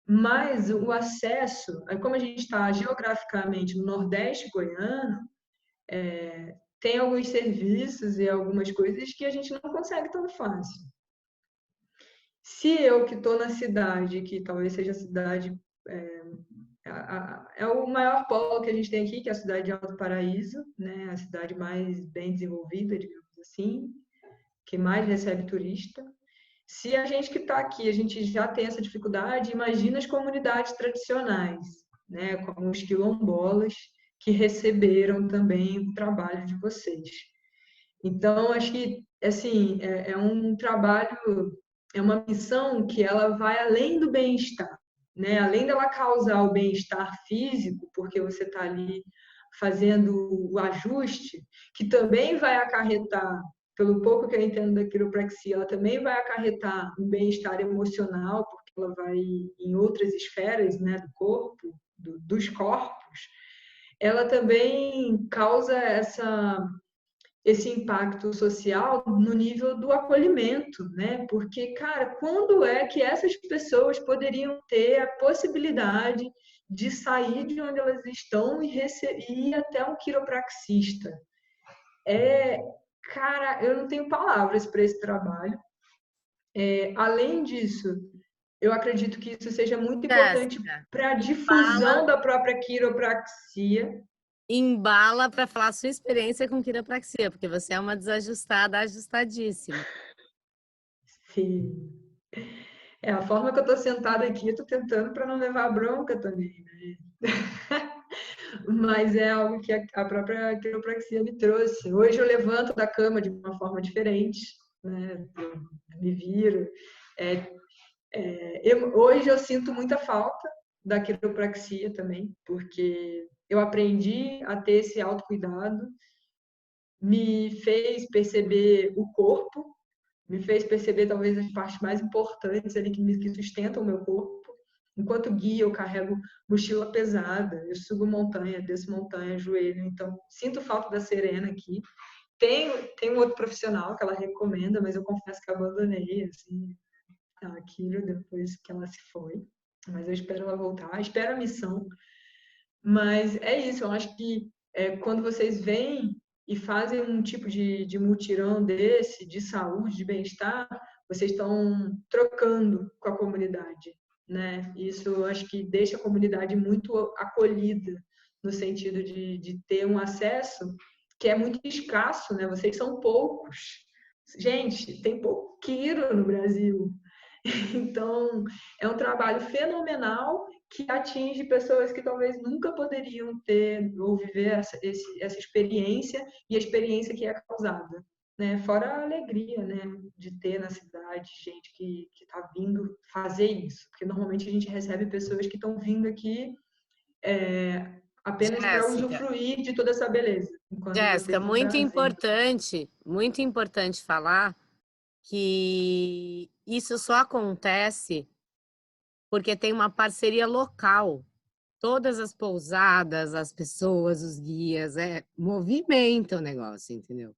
Mas o acesso, como a gente está geograficamente no Nordeste goiano, tem alguns serviços e algumas coisas que a gente não consegue tão fácil. Se eu que estou na cidade, que talvez seja a cidade, é o maior polo que a gente tem aqui, que é a cidade de Alto Paraíso, né? A cidade mais bem desenvolvida, digamos assim, que mais recebe turista. Se a gente que está aqui, a gente já tem essa dificuldade, imagina as comunidades tradicionais, né, como os quilombolas, que receberam também o trabalho de vocês. Então, acho que, assim, é um trabalho, é uma missão que ela vai além do bem-estar, né? Além dela causar o bem-estar físico, porque você está ali fazendo o ajuste, que também vai acarretar, pelo pouco que eu entendo da quiropraxia, ela também vai acarretar um bem-estar emocional, porque ela vai em outras esferas, né, do corpo, dos corpos. Ela também causa esse impacto social no nível do acolhimento, né? Porque, cara, quando é que essas pessoas poderiam ter a possibilidade de sair de onde elas estão e ir até um quiropraxista? Cara, eu não tenho palavras para esse trabalho. Além disso, eu acredito que isso seja muito importante Jéssica, para a difusão embala, da própria quiropraxia. embala para falar a sua experiência com quiropraxia, porque você é uma desajustada, ajustadíssima. Sim. A forma que eu estou sentada aqui, eu estou tentando para não levar bronca também, né? Mas é algo que a própria quiropraxia me trouxe. Hoje eu levanto da cama de uma forma diferente, né? Eu me viro. Hoje eu sinto muita falta da quiropraxia também, porque eu aprendi a ter esse autocuidado, me fez perceber o corpo, me fez perceber talvez as partes mais importantes ali que sustentam o meu corpo. Enquanto guia, eu carrego mochila pesada, eu subo montanha, desço montanha, joelho. Então, sinto falta da Serena aqui. Tem um outro profissional que ela recomenda, mas eu confesso que abandonei assim, aquilo depois que ela se foi. Mas eu espero ela voltar, espero a missão. Mas é isso, eu acho que quando vocês vêm e fazem um tipo de mutirão desse, de saúde, de bem-estar, vocês estão trocando com a comunidade, né? Isso eu acho que deixa a comunidade muito acolhida, no sentido de ter um acesso que é muito escasso, né? Vocês são poucos. Gente, tem pouco quiro no Brasil. Então, é um trabalho fenomenal que atinge pessoas que talvez nunca poderiam ter ou viver essa experiência e a experiência que é causada, né? Fora a alegria, né, de ter na cidade gente que está vindo fazer isso, porque normalmente a gente recebe pessoas que estão vindo aqui apenas para Jéssica, usufruir de toda essa beleza, enquanto vocês estão trazendo. muito importante falar que isso só acontece porque tem uma parceria local. Todas as pousadas, as pessoas, os guias, movimenta o negócio, entendeu?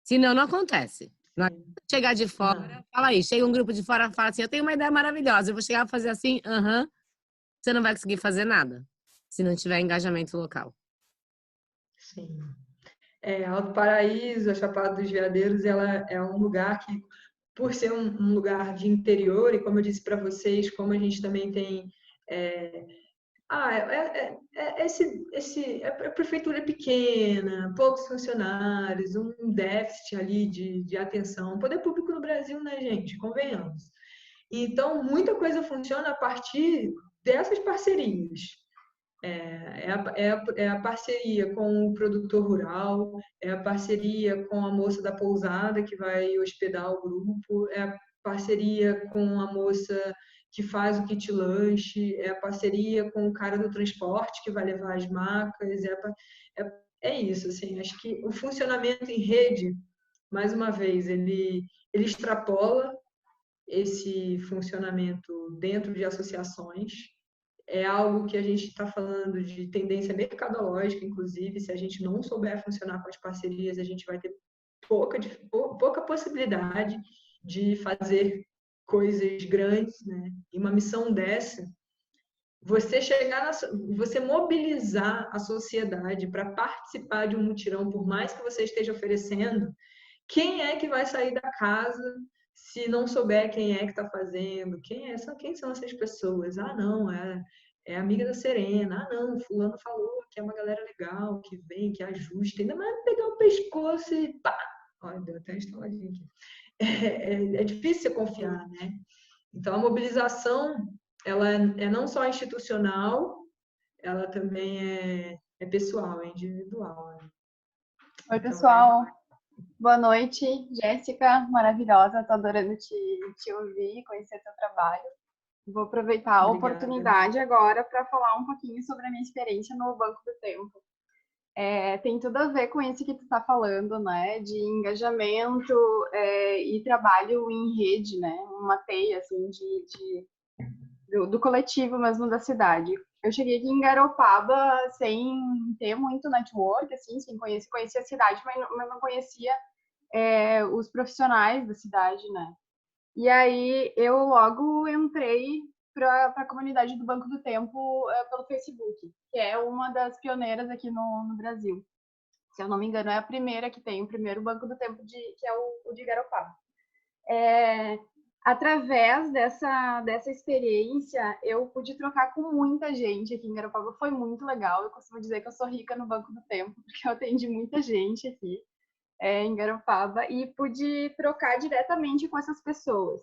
Senão não acontece. Não adianta chegar de fora, fala aí, chega um grupo de fora e fala assim, eu tenho uma ideia maravilhosa, eu vou chegar a fazer assim, você não vai conseguir fazer nada, se não tiver engajamento local. Sim. Alto Paraíso, a Chapada dos Veadeiros, ela é um lugar que, por ser um lugar de interior, e como eu disse para vocês, como a gente também tem. A prefeitura é pequena, poucos funcionários, um déficit ali de atenção. O poder público no Brasil, né, gente? Convenhamos. Então, muita coisa funciona a partir dessas parcerias. É a parceria com o produtor rural, é a parceria com a moça da pousada que vai hospedar o grupo, é a parceria com a moça que faz o kit lanche, é a parceria com o cara do transporte que vai levar as macas, é isso, assim, acho que o funcionamento em rede, mais uma vez, ele extrapola esse funcionamento dentro de associações, é algo que a gente está falando de tendência mercadológica, inclusive, se a gente não souber funcionar com as parcerias, a gente vai ter pouca possibilidade de fazer coisas grandes, né? E uma missão dessa, você mobilizar a sociedade para participar de um mutirão, por mais que você esteja oferecendo, quem é que vai sair da casa se não souber quem é que está fazendo? Quem são essas pessoas? Ah, não, é amiga da Serena. Ah, não, fulano falou que é uma galera legal, que vem, que ajusta. Ainda mais pegar o pescoço e pá! Olha, deu até uma estaladinha aqui. É difícil você confiar, né? Então, a mobilização, ela é não só institucional, ela também é pessoal, é individual. Né? Oi, Então, pessoal. Boa noite, Jéssica, maravilhosa. Estou adorando te ouvir e conhecer teu trabalho. Vou aproveitar a Obrigada. oportunidade agora para falar um pouquinho sobre a minha experiência no Banco do Tempo. Tem tudo a ver com isso que tu está falando, né? De engajamento e trabalho em rede, né? Uma teia, assim, do coletivo mesmo da cidade. Eu cheguei aqui em Garopaba sem ter muito network, assim, sem conhecer a cidade, mas não conhecia os profissionais da cidade, né? E aí eu logo entrei para a comunidade do Banco do Tempo pelo Facebook, que é uma das pioneiras aqui no Brasil. Se eu não me engano, é a primeira que tem, o primeiro Banco do Tempo que é o de Garopaba. através dessa experiência, eu pude trocar com muita gente aqui em Garopaba. Foi muito legal. Eu costumo dizer que eu sou rica no Banco do Tempo, porque eu atendi muita gente aqui em Garopaba e pude trocar diretamente com essas pessoas.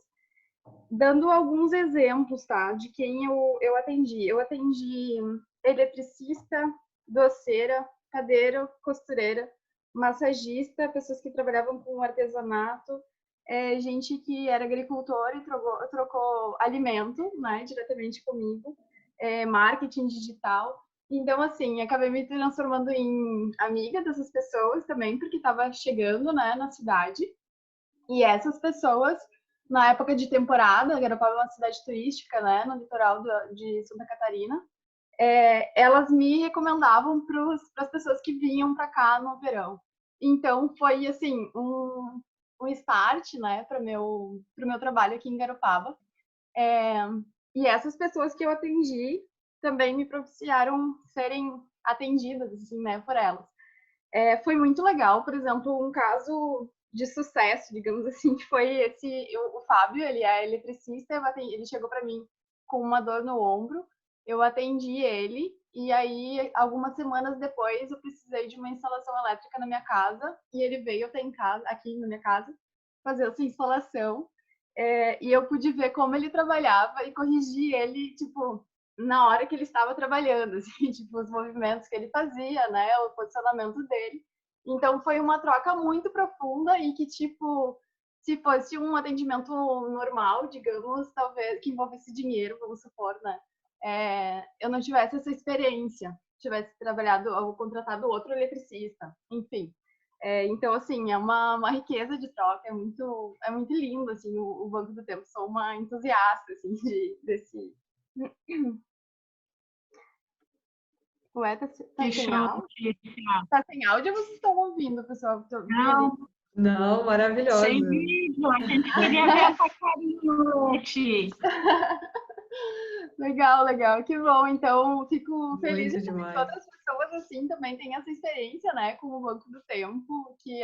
Dando alguns exemplos, tá? De quem eu atendi. Eu atendi eletricista, doceira, cadeira, costureira, massagista, pessoas que trabalhavam com artesanato, gente que era agricultor e trocou alimento, né, diretamente comigo, marketing digital. Então, assim, acabei me transformando em amiga dessas pessoas também, porque estava chegando, né, na cidade. E essas pessoas, na época de temporada, Garopaba é uma cidade turística, né, no litoral de Santa Catarina, elas me recomendavam para as pessoas que vinham para cá no verão. Então, foi, assim, um start, né, para o meu trabalho aqui em Garopaba. E essas pessoas que eu atendi também me propiciaram serem atendidas, assim, né, por elas. Foi muito legal, por exemplo, um caso de sucesso, digamos assim, foi o Fábio, ele é eletricista, ele chegou para mim com uma dor no ombro, eu atendi ele, e aí, algumas semanas depois, eu precisei de uma instalação elétrica na minha casa, e ele veio até aqui na minha casa, fazer essa instalação, e eu pude ver como ele trabalhava e corrigir ele, tipo, na hora que ele estava trabalhando, assim, tipo, os movimentos que ele fazia, né, o posicionamento dele. Então, foi uma troca muito profunda e que, tipo, se fosse um atendimento normal, digamos, talvez, que envolvesse dinheiro, vamos supor, né, eu não tivesse essa experiência, tivesse trabalhado ou contratado outro eletricista, enfim. Então, assim, é uma riqueza de troca, é muito lindo, assim, o Banco do Tempo. Sou uma entusiasta, assim, desse... Ué, tá sem áudio? Tá sem áudio ou vocês estão ouvindo, pessoal? Não, Não, maravilhosa. sem vídeo. A gente queria ver essa carinha, Leti. Legal, legal. Que bom. Então, fico feliz Muito de saber que demais. outras pessoas, assim, também têm essa experiência, né, com o Banco do Tempo, que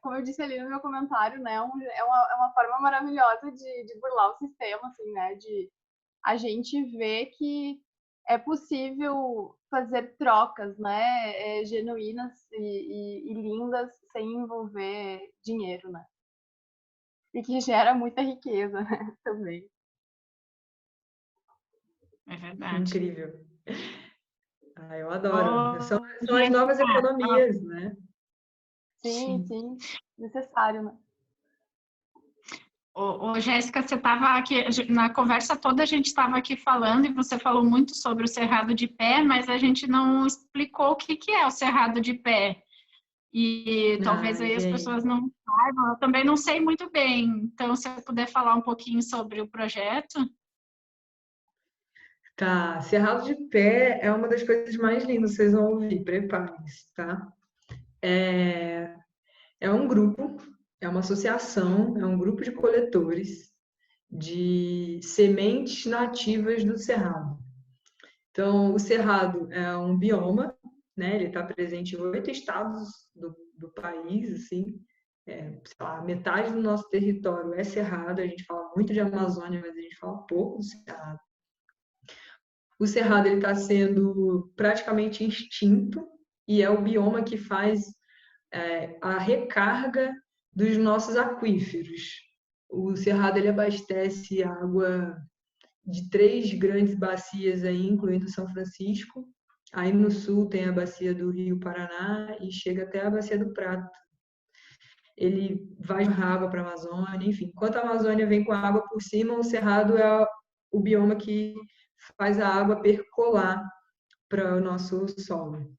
como eu disse ali no meu comentário, né, é uma forma maravilhosa de burlar o sistema, assim, né, de a gente ver que é possível fazer trocas, né, genuínas e lindas sem envolver dinheiro, né? E que gera muita riqueza, né, também. É verdade. Incrível. Eu adoro. São as novas Jéssica, economias, né? Sim, necessário, né? Jéssica, você estava aqui, na conversa toda a gente estava aqui falando e você falou muito sobre o Cerrado de Pé, mas a gente não explicou o que é o Cerrado de Pé. E talvez aí as pessoas não saibam, eu também não sei muito bem. Então, se você puder falar um pouquinho sobre o projeto. Tá, Cerrado de Pé é uma das coisas mais lindas que vocês vão ouvir, preparem-se, tá? É um grupo, é uma associação, é um grupo de coletores de sementes nativas do Cerrado. Então, o Cerrado é um bioma, né? Ele está presente em 8 estados do país, assim. Sei lá, metade do nosso território é Cerrado, a gente fala muito de Amazônia, mas a gente fala pouco do Cerrado. O Cerrado está sendo praticamente extinto e é o bioma que faz a recarga dos nossos aquíferos. O Cerrado ele abastece água de 3 grandes bacias, aí, incluindo São Francisco. Aí no sul tem a bacia do Rio Paraná e chega até a bacia do Prata. Ele vai jorrar água para a Amazônia, enfim. Enquanto a Amazônia vem com a água por cima, o Cerrado é o bioma que faz a água percolar para o nosso solo.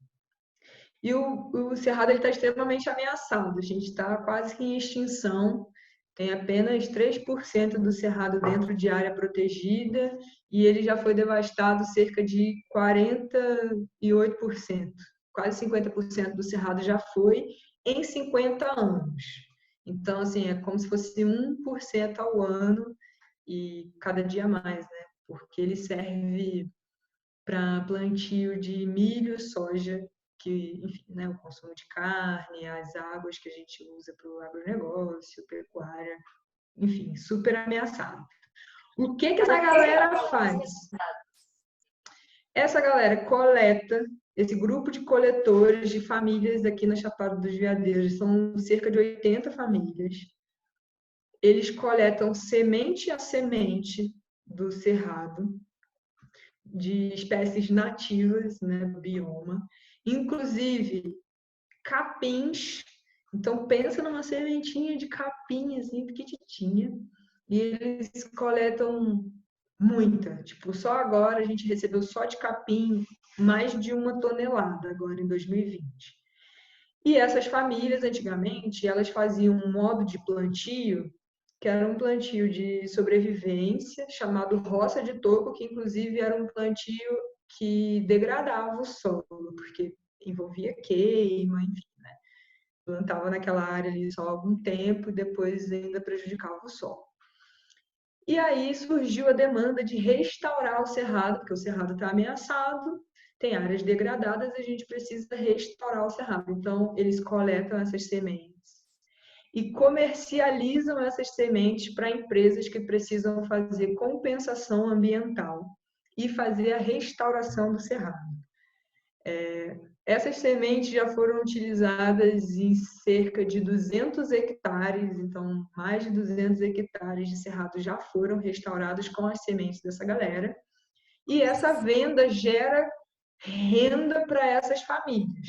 E o Cerrado está extremamente ameaçado, a gente está quase que em extinção, tem apenas 3% do Cerrado dentro de área protegida e ele já foi devastado cerca de 48%. Quase 50% do Cerrado já foi em 50 anos. Então, assim, é como se fosse 1% ao ano e cada dia mais, né? Porque ele serve para plantio de milho, soja, que, enfim, né, o consumo de carne, as águas que a gente usa para o agronegócio, pecuária. enfim, super ameaçado. O que que essa galera faz? Essa galera coleta, esse grupo de coletores de famílias aqui na Chapada dos Veadeiros, são cerca de 80 famílias. Eles coletam semente a semente do cerrado, de espécies nativas, né, do bioma, inclusive capins. Então, pensa numa sementinha de capim, assim, pequitinha, e eles coletam muita. Tipo, só agora a gente recebeu só de capim mais de 1 tonelada, agora em 2020. E essas famílias, antigamente, elas faziam um modo de plantio, que era um plantio de sobrevivência, chamado roça de toco, que inclusive era um plantio que degradava o solo, porque envolvia queima, enfim, né? Plantava naquela área ali só algum tempo e depois ainda prejudicava o solo. E aí surgiu a demanda de restaurar o cerrado, porque o cerrado está ameaçado, tem áreas degradadas e a gente precisa restaurar o cerrado. Então, eles coletam essas sementes e comercializam essas sementes para empresas que precisam fazer compensação ambiental e fazer a restauração do cerrado. Essas sementes já foram utilizadas em cerca de 200 hectares, então mais de 200 hectares de cerrado já foram restaurados com as sementes dessa galera. E essa venda gera renda para essas famílias.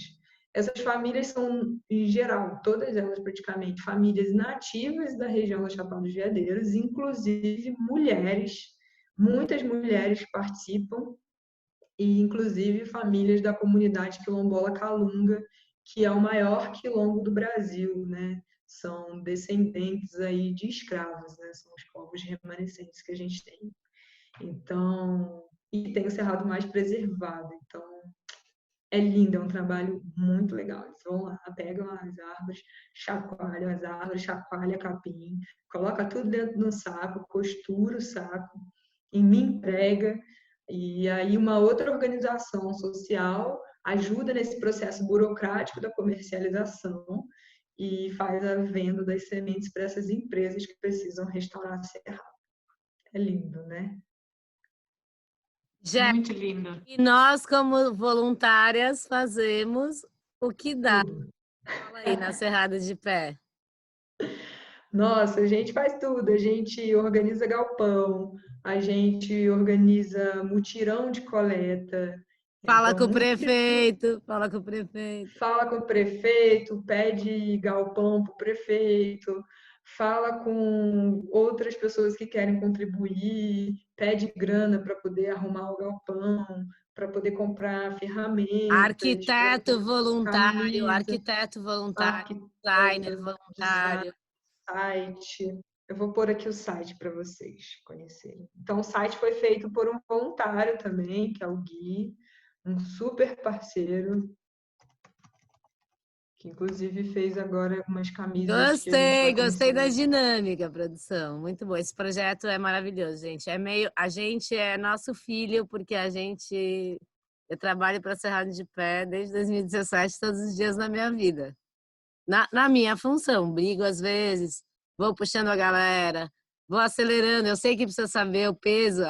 Essas famílias são, em geral, todas elas praticamente, famílias nativas da região da Chapada dos Veadeiros, inclusive mulheres, muitas mulheres participam, e inclusive famílias da comunidade quilombola Calunga, que é o maior quilombo do Brasil, né? São descendentes aí de escravos, né? São os povos remanescentes que a gente tem. Então, e tem o cerrado mais preservado. Então, é lindo, é um trabalho muito legal. Eles vão lá, pegam as árvores, chacoalham as árvores, chacoalham capim, coloca tudo dentro de um saco, costura o saco e me entrega. E aí uma outra organização social ajuda nesse processo burocrático da comercialização e faz a venda das sementes para essas empresas que precisam restaurar a cerrado. É lindo, né? Muito lindo. E nós, como voluntárias, fazemos o que dá. Tudo. Fala aí, na Cerrada de Pé. Nossa, a gente faz tudo. A gente organiza galpão, a gente organiza mutirão de coleta. Fala com o Então, prefeito, fala com o prefeito. fala com o prefeito, pede galpão para o prefeito, fala com outras pessoas que querem contribuir, pede grana para poder arrumar o galpão, para poder comprar ferramentas, Arquiteto voluntário, designer voluntário. site. Eu vou pôr aqui o site para vocês conhecerem. Então, o site foi feito por um voluntário também, que é o Gui, um super parceiro, que inclusive fez agora umas camisas que a gente vai Gostei da comercializar. dinâmica, produção. Muito bom. Esse projeto é maravilhoso, gente. A gente é nosso filho, porque eu trabalho para Cerrado de Pé desde 2017, todos os dias na minha vida. Na minha função, brigo às vezes, vou puxando a galera, vou acelerando. Eu sei que precisa saber o peso.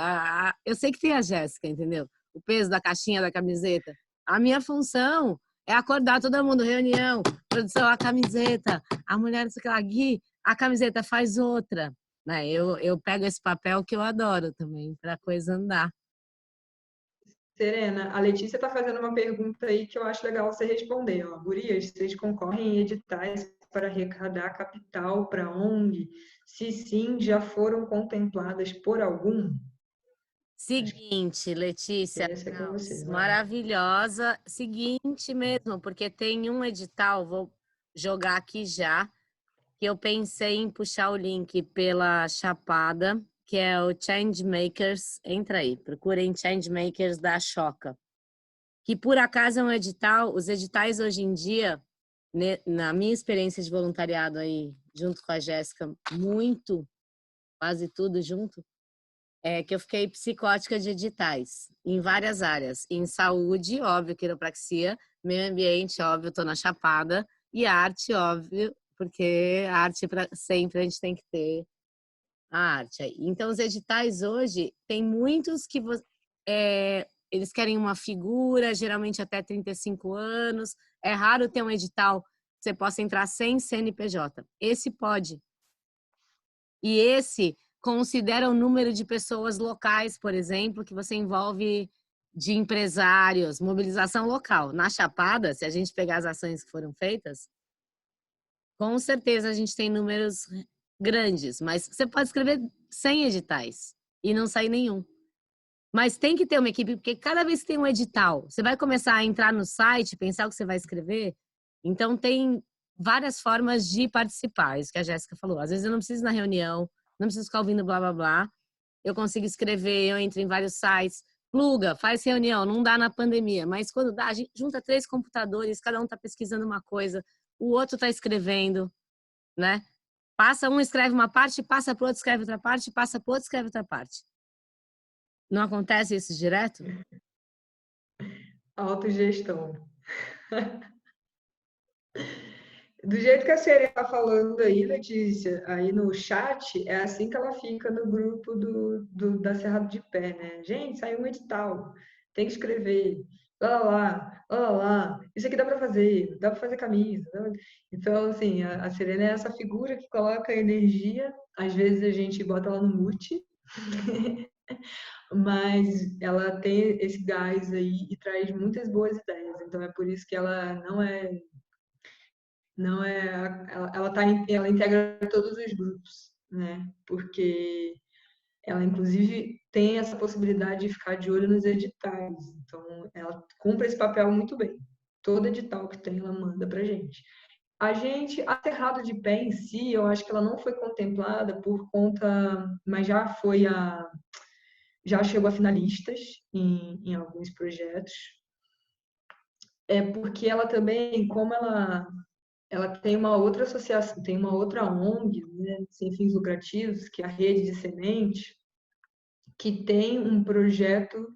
Eu sei que tem a Jéssica, entendeu? O peso da caixinha da camiseta. A minha função é acordar todo mundo, reunião, produção, a camiseta, a mulher, não sei o que lá, Gui, a camiseta faz outra. Né? Eu pego esse papel que eu adoro também, para a coisa andar. Serena, a Letícia está fazendo uma pergunta aí que eu acho legal você responder. Ó, gurias, vocês concorrem em editais para arrecadar capital para ONG? Se sim, já foram contempladas por algum? Seguinte, Letícia, Essa é com você, vai. maravilhosa. Seguinte mesmo, porque tem um edital, vou jogar aqui já, que eu pensei em puxar o link pela Chapada, que é o Changemakers. Entra aí, procurem Changemakers da Choca. Que por acaso é um edital, os editais hoje em dia, na minha experiência de voluntariado aí, junto com a Jéssica, quase tudo junto, é que eu fiquei psicótica de editais, em várias áreas. Em saúde, óbvio, quiropraxia, meio ambiente, óbvio, estou na Chapada, e arte, óbvio, porque arte sempre a gente tem que ter a arte aí. Então, os editais hoje, tem muitos que eles querem uma figura, geralmente até 35 anos. É raro ter um edital que você possa entrar sem CNPJ. Esse pode. E esse considera o número de pessoas locais, por exemplo, que você envolve de empresários, mobilização local. Na Chapada, se a gente pegar as ações que foram feitas, com certeza a gente tem números grandes, mas você pode escrever 100 editais e não sair nenhum. Mas tem que ter uma equipe, porque cada vez que tem um edital, você vai começar a entrar no site, pensar o que você vai escrever. Então, tem várias formas de participar, isso que a Jéssica falou. Às vezes eu não preciso ir na reunião, não preciso ficar ouvindo blá, blá, blá. Eu consigo escrever, eu entro em vários sites, pluga, faz reunião, não dá na pandemia, mas quando dá, a gente junta 3 computadores, cada um está pesquisando uma coisa, o outro está escrevendo, né? Passa um, escreve uma parte, passa para o outro, escreve outra parte, passa para o outro, escreve outra parte. Não acontece isso direto? Autogestão. Do jeito que a Serena está falando aí, Letícia, aí no chat, é assim que ela fica no grupo da Cerrado de Pé, né? Gente, saiu um edital, tem que escrever, lá, lá, isso aqui dá para fazer camisa. Então, assim, a Serena é essa figura que coloca energia, às vezes a gente bota ela no mute, mas ela tem esse gás aí e traz muitas boas ideias, então é por isso que ela ela integra todos os grupos, né? Porque ela inclusive tem essa possibilidade de ficar de olho nos editais. Então ela cumpre esse papel muito bem. Todo edital que tem ela manda pra gente. A Cerrado de Pé em si, eu acho que ela não foi contemplada por conta, mas já chegou a finalistas em alguns projetos. É porque ela também, como ela tem uma outra associação, tem uma outra ONG, né, sem fins lucrativos, que é a Rede de Semente, que tem um projeto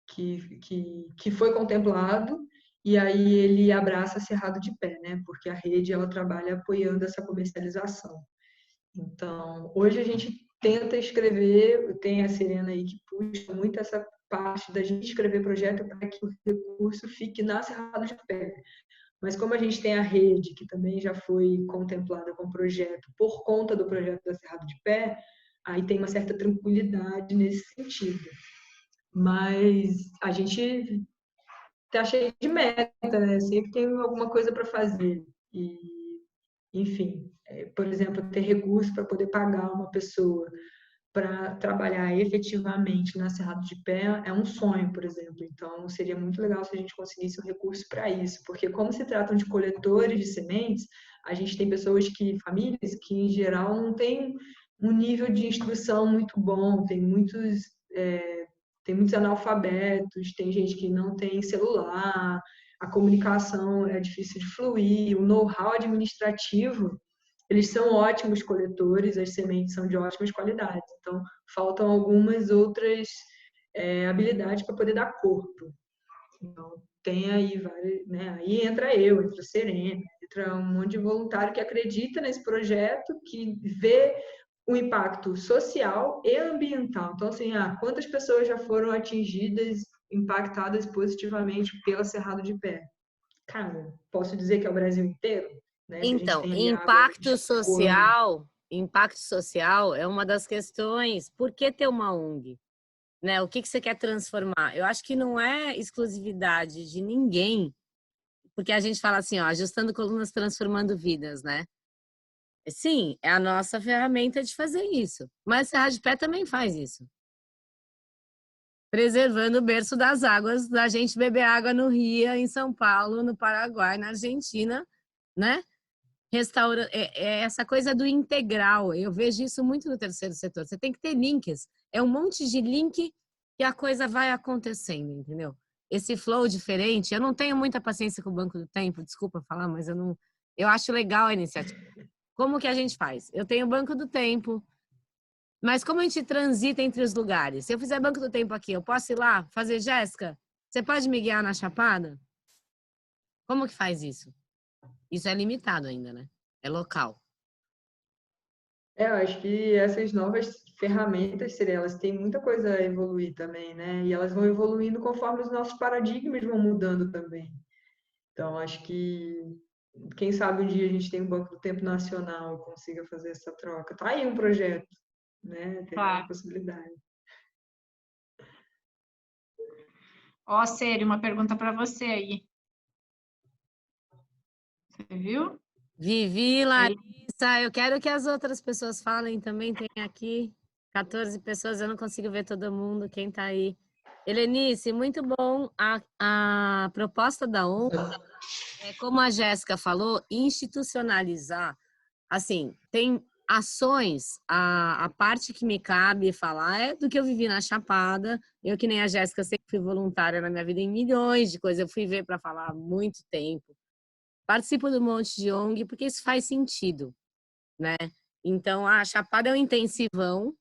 que foi contemplado, e aí ele abraça Cerrado de Pé, né? Porque a rede ela trabalha apoiando essa comercialização. Então, hoje a gente tenta escrever, tem a Serena aí que puxa muito essa parte da gente escrever projeto para que o recurso fique na Cerrado de Pé. Mas como a gente tem a rede, que também já foi contemplada com o projeto, por conta do projeto da Cerrado de Pé, aí tem uma certa tranquilidade nesse sentido. Mas a gente está cheio de meta, né? Sempre tem alguma coisa para fazer. E, enfim, por exemplo, ter recurso para poder pagar uma pessoa para trabalhar efetivamente na Cerrado de Pé é um sonho, por exemplo. Então, seria muito legal se a gente conseguisse um recurso para isso, porque como se tratam de coletores de sementes, a gente tem famílias que, em geral, não têm um nível de instrução muito bom, tem muitos analfabetos, tem gente que não tem celular, a comunicação é difícil de fluir, o know-how administrativo, eles são ótimos coletores, as sementes são de ótimas qualidades. Então, faltam algumas outras habilidades para poder dar corpo. Então, tem aí várias, né? Aí entra a Serena, entra um monte de voluntário que acredita nesse projeto, que vê o impacto social e ambiental. Então, assim, quantas pessoas já foram atingidas, impactadas positivamente pela Cerrado de Pé? Cara, posso dizer que é o Brasil inteiro? Né? Então, impacto social é uma das questões. Por que ter uma ONG? Né? O que você quer transformar? Eu acho que não é exclusividade de ninguém, porque a gente fala assim, ó, ajustando colunas, transformando vidas, né? Sim, é a nossa ferramenta de fazer isso. Mas a Cerrado de Pé também faz isso. Preservando o berço das águas, da gente beber água no Rio, em São Paulo, no Paraguai, na Argentina, né? Essa coisa do integral. Eu vejo isso muito no terceiro setor. Você tem que ter links. É um monte de link que a coisa vai acontecendo, entendeu? Esse flow diferente. Eu não tenho muita paciência com o Banco do Tempo, desculpa falar, mas eu acho legal a iniciativa. Como que a gente faz? Eu tenho o Banco do Tempo, mas como a gente transita entre os lugares? Se eu fizer Banco do Tempo aqui, eu posso ir lá fazer, Jéssica, você pode me guiar na Chapada? Como que faz isso? Isso é limitado ainda, né? É local. Eu acho que essas novas ferramentas, elas têm muita coisa a evoluir também, né? E elas vão evoluindo conforme os nossos paradigmas vão mudando também. Então, acho que, quem sabe um dia a gente tem um Banco do Tempo Nacional, consiga fazer essa troca. Tá aí um projeto, né? Tem uma Claro. possibilidade. Ó, Sério, uma pergunta para você aí. Você viu? Vivi, Larissa, eu quero que as outras pessoas falem também. Tem aqui 14 pessoas, eu não consigo ver todo mundo. Quem tá aí? Helenice, muito bom. A proposta da ONU é, como a Jéssica falou, institucionalizar. Assim, tem ações, a parte que me cabe falar é do que eu vivi na Chapada. Eu, que nem a Jéssica, sempre fui voluntária na minha vida em milhões de coisas. Eu fui ver para falar há muito tempo. Participo do monte de ONG porque isso faz sentido, né? Então, a Chapada é um intensivão,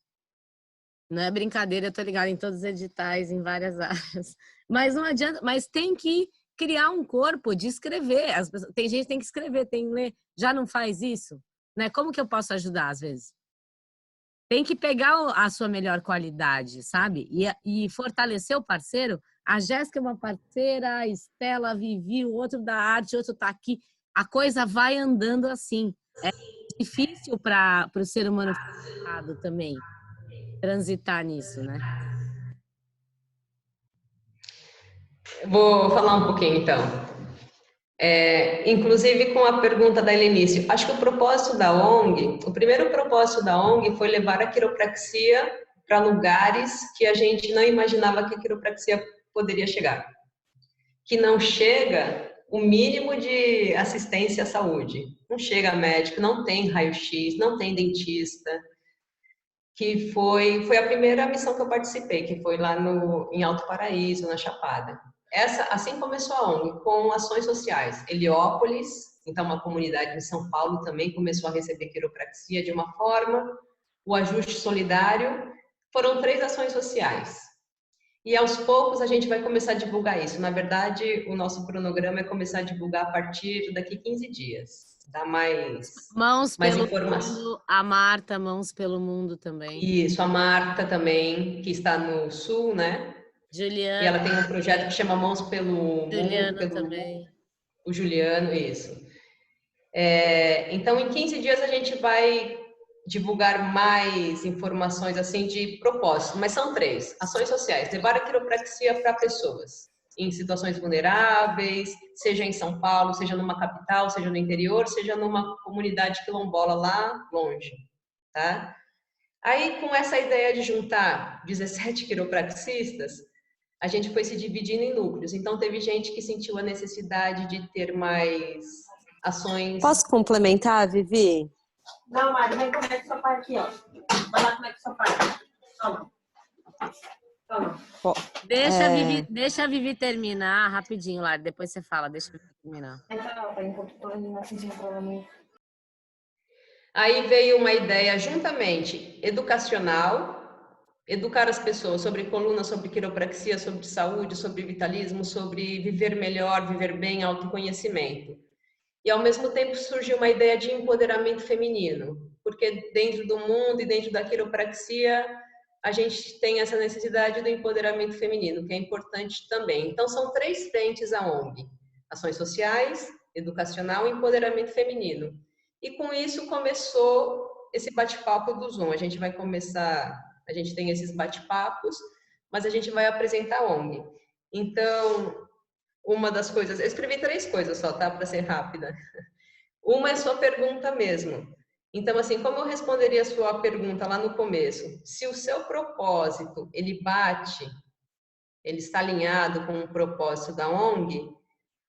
não é brincadeira, eu tô ligada em todos os editais, em várias áreas. Mas não adianta, mas tem que criar um corpo de escrever. Tem gente que tem que escrever, tem que ler. Já não faz isso? Né? Como que eu posso ajudar, às vezes? Tem que pegar a sua melhor qualidade, sabe? E fortalecer o parceiro. A Jéssica é uma parceira, a Estela, a Vivi, o outro da arte, o outro tá aqui. A coisa vai andando assim. É difícil para o ser humano também transitar nisso, né? Vou falar um pouquinho, então. Inclusive com a pergunta da Helenice, acho que o propósito da ONG, o primeiro propósito da ONG foi levar a quiropraxia para lugares que a gente não imaginava que a quiropraxia poderia chegar. Que não chega o mínimo de assistência à saúde. Não chega médico, não tem raio-x, não tem dentista. Que foi a primeira missão que eu participei, que foi lá em Alto Paraíso, na Chapada. Assim começou a ONG, com ações sociais. Heliópolis, então uma comunidade em São Paulo também começou a receber quiropraxia de uma forma, o ajuste solidário, foram 3 ações sociais. E aos poucos a gente vai começar a divulgar isso. Na verdade, o nosso cronograma é começar a divulgar a partir daqui 15 dias. Dá mais pelo informação. mundo, a Marta, Mãos pelo Mundo também. Isso, a Marta também, que está no Sul, né? Juliana. E ela tem um projeto que chama Mãos pelo Mundo. Juliana também. O Juliano, isso. Então, em 15 dias a gente vai divulgar mais informações assim de propósito, mas são 3 ações sociais: levar a quiropraxia para pessoas em situações vulneráveis, seja em São Paulo, seja numa capital, seja no interior, seja numa comunidade quilombola lá longe, tá? Aí, com essa ideia de juntar 17 quiropraxistas, a gente foi se dividindo em núcleos. Então, teve gente que sentiu a necessidade de ter mais ações. Posso complementar, Vivi? Não, Mari, vem como é que seu pai aqui, ó. Vai lá como é que seu pai. Toma. Toma. Deixa a Vivi terminar rapidinho, Lari. Depois você fala, deixa a Vivi terminar. Aí veio uma ideia juntamente educacional, educar as pessoas sobre coluna, sobre quiropraxia, sobre saúde, sobre vitalismo, sobre viver melhor, viver bem, autoconhecimento. E ao mesmo tempo surgiu uma ideia de empoderamento feminino, porque dentro do mundo e dentro da quiropraxia a gente tem essa necessidade do empoderamento feminino, que é importante também. Então são 3 frentes a ONG: ações sociais, educacional e empoderamento feminino. E com isso começou esse bate-papo do Zoom. A gente tem esses bate-papos, mas a gente vai apresentar a ONG. Então, uma das coisas, eu escrevi 3 coisas só, tá? Para ser rápida. Uma é sua pergunta mesmo. Então, assim, como eu responderia a sua pergunta lá no começo? Se o seu propósito, ele está alinhado com o propósito da ONG,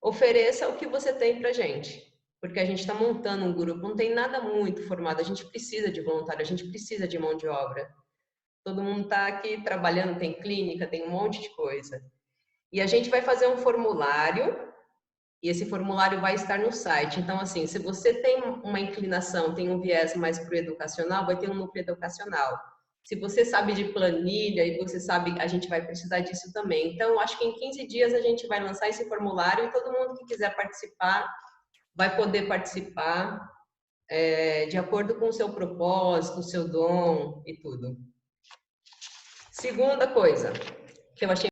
ofereça o que você tem pra gente. Porque a gente está montando um grupo, não tem nada muito formado, a gente precisa de voluntário, a gente precisa de mão de obra. Todo mundo está aqui trabalhando, tem clínica, tem um monte de coisa. E a gente vai fazer um formulário, e esse formulário vai estar no site. Então, assim, se você tem uma inclinação, tem um viés mais para o educacional, vai ter um núcleo educacional. Se você sabe de planilha e você sabe, a gente vai precisar disso também. Então, acho que em 15 dias a gente vai lançar esse formulário e todo mundo que quiser participar vai poder participar. de acordo com o seu propósito, o seu dom e tudo. Segunda coisa que eu achei.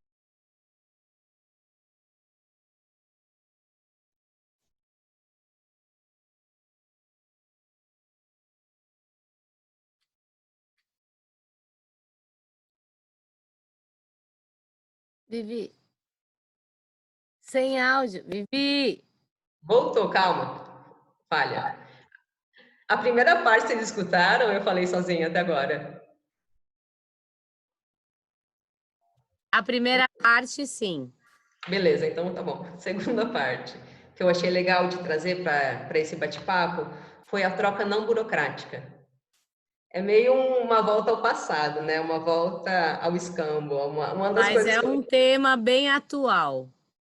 Vivi. Sem áudio. Vivi. Voltou, calma. Falha. A primeira parte vocês escutaram, eu falei sozinha até agora. A primeira parte, sim. Beleza, então tá bom. Segunda parte que eu achei legal de trazer para esse bate-papo foi a troca não burocrática. É meio uma volta ao passado, né? Uma volta ao escambo. Uma das Mas coisas é que um tema bem atual.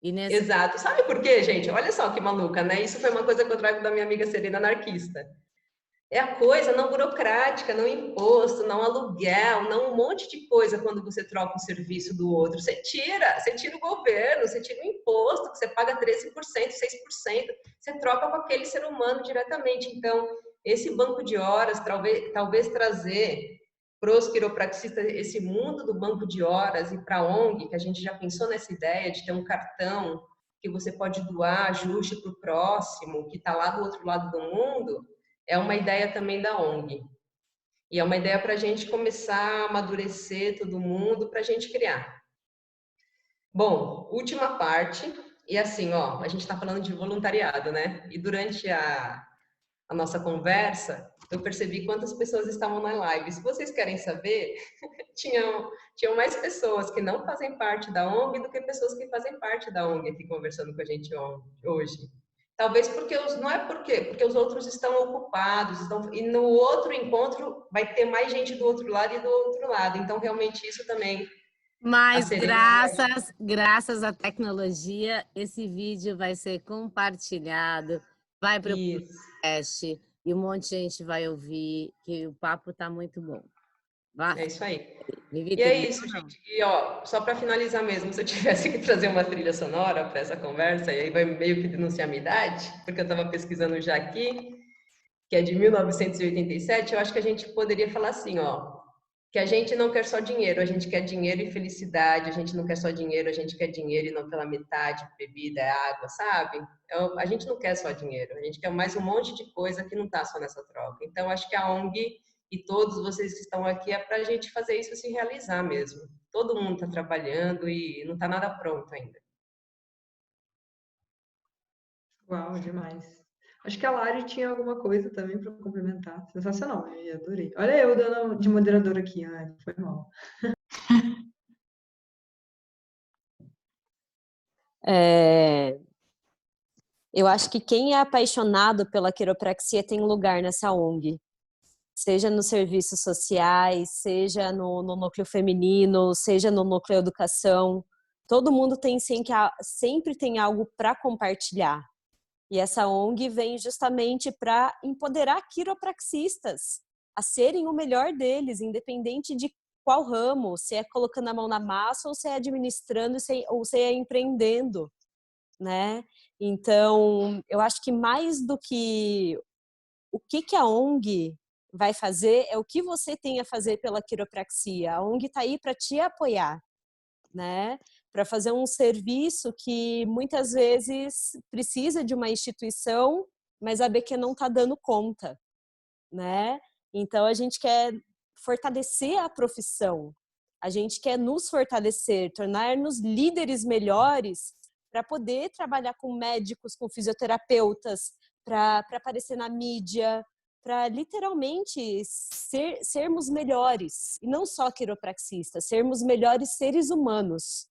E Exato. Sabe por quê, gente? Olha só que maluca, né? Isso foi uma coisa que eu trago da minha amiga Serena anarquista. É a coisa não burocrática, não imposto, não aluguel, não um monte de coisa quando você troca o serviço do outro. Você tira o governo, você tira o imposto, que você paga 13%, 6%, você troca com aquele ser humano diretamente. Então, esse banco de horas, talvez trazer para os quiropraxistas esse mundo do banco de horas e para a ONG, que a gente já pensou nessa ideia de ter um cartão que você pode doar ajuste para o próximo, que está lá do outro lado do mundo, é uma ideia também da ONG. E é uma ideia para a gente começar a amadurecer todo mundo, para a gente criar. Bom, última parte, e assim, ó, a gente está falando de voluntariado, né? E durante a nossa conversa, eu percebi quantas pessoas estavam na live. Se vocês querem saber, tinham mais pessoas que não fazem parte da ONG do que pessoas que fazem parte da ONG aqui conversando com a gente hoje. Talvez não é porque os outros estão ocupados, e no outro encontro vai ter mais gente do outro lado e do outro lado. Então, realmente, isso também... Mas graças à tecnologia, esse vídeo vai ser compartilhado, vai para o podcast e um monte de gente vai ouvir, que o papo está muito bom. Vai. É isso aí. Vivi, e é isso, gente. E ó, só para finalizar mesmo, se eu tivesse que trazer uma trilha sonora para essa conversa, e aí vai meio que denunciar a minha idade, porque eu estava pesquisando já aqui, que é de 1987, eu acho que a gente poderia falar assim, ó, que a gente não quer só dinheiro, a gente quer dinheiro e felicidade, a gente não quer só dinheiro, a gente quer dinheiro e não pela metade, bebida, água, sabe? A gente não quer só dinheiro, a gente quer mais um monte de coisa que não está só nessa troca. Então, acho que a ONG e todos vocês que estão aqui é para a gente fazer isso se realizar mesmo. Todo mundo está trabalhando e não está nada pronto ainda. Uau, demais. Acho que a Lari tinha alguma coisa também para complementar. Sensacional, eu adorei. Olha eu dando de moderador aqui, foi mal. Eu acho que quem é apaixonado pela quiropraxia tem lugar nessa ONG. Seja nos serviços sociais, seja no núcleo feminino, seja no núcleo educação. Todo mundo sempre tem algo para compartilhar. E essa ONG vem justamente para empoderar quiropraxistas a serem o melhor deles, independente de qual ramo, se é colocando a mão na massa ou se é administrando ou se é empreendendo, né? Então, eu acho que mais do que o que a ONG vai fazer é o que você tem a fazer pela quiropraxia. A ONG está aí para te apoiar, né? Para fazer um serviço que muitas vezes precisa de uma instituição, mas a BQ não está dando conta, né? Então a gente quer fortalecer a profissão, a gente quer nos fortalecer, tornar-nos líderes melhores para poder trabalhar com médicos, com fisioterapeutas, para aparecer na mídia, para literalmente sermos melhores, e não só quiropraxistas, sermos melhores seres humanos,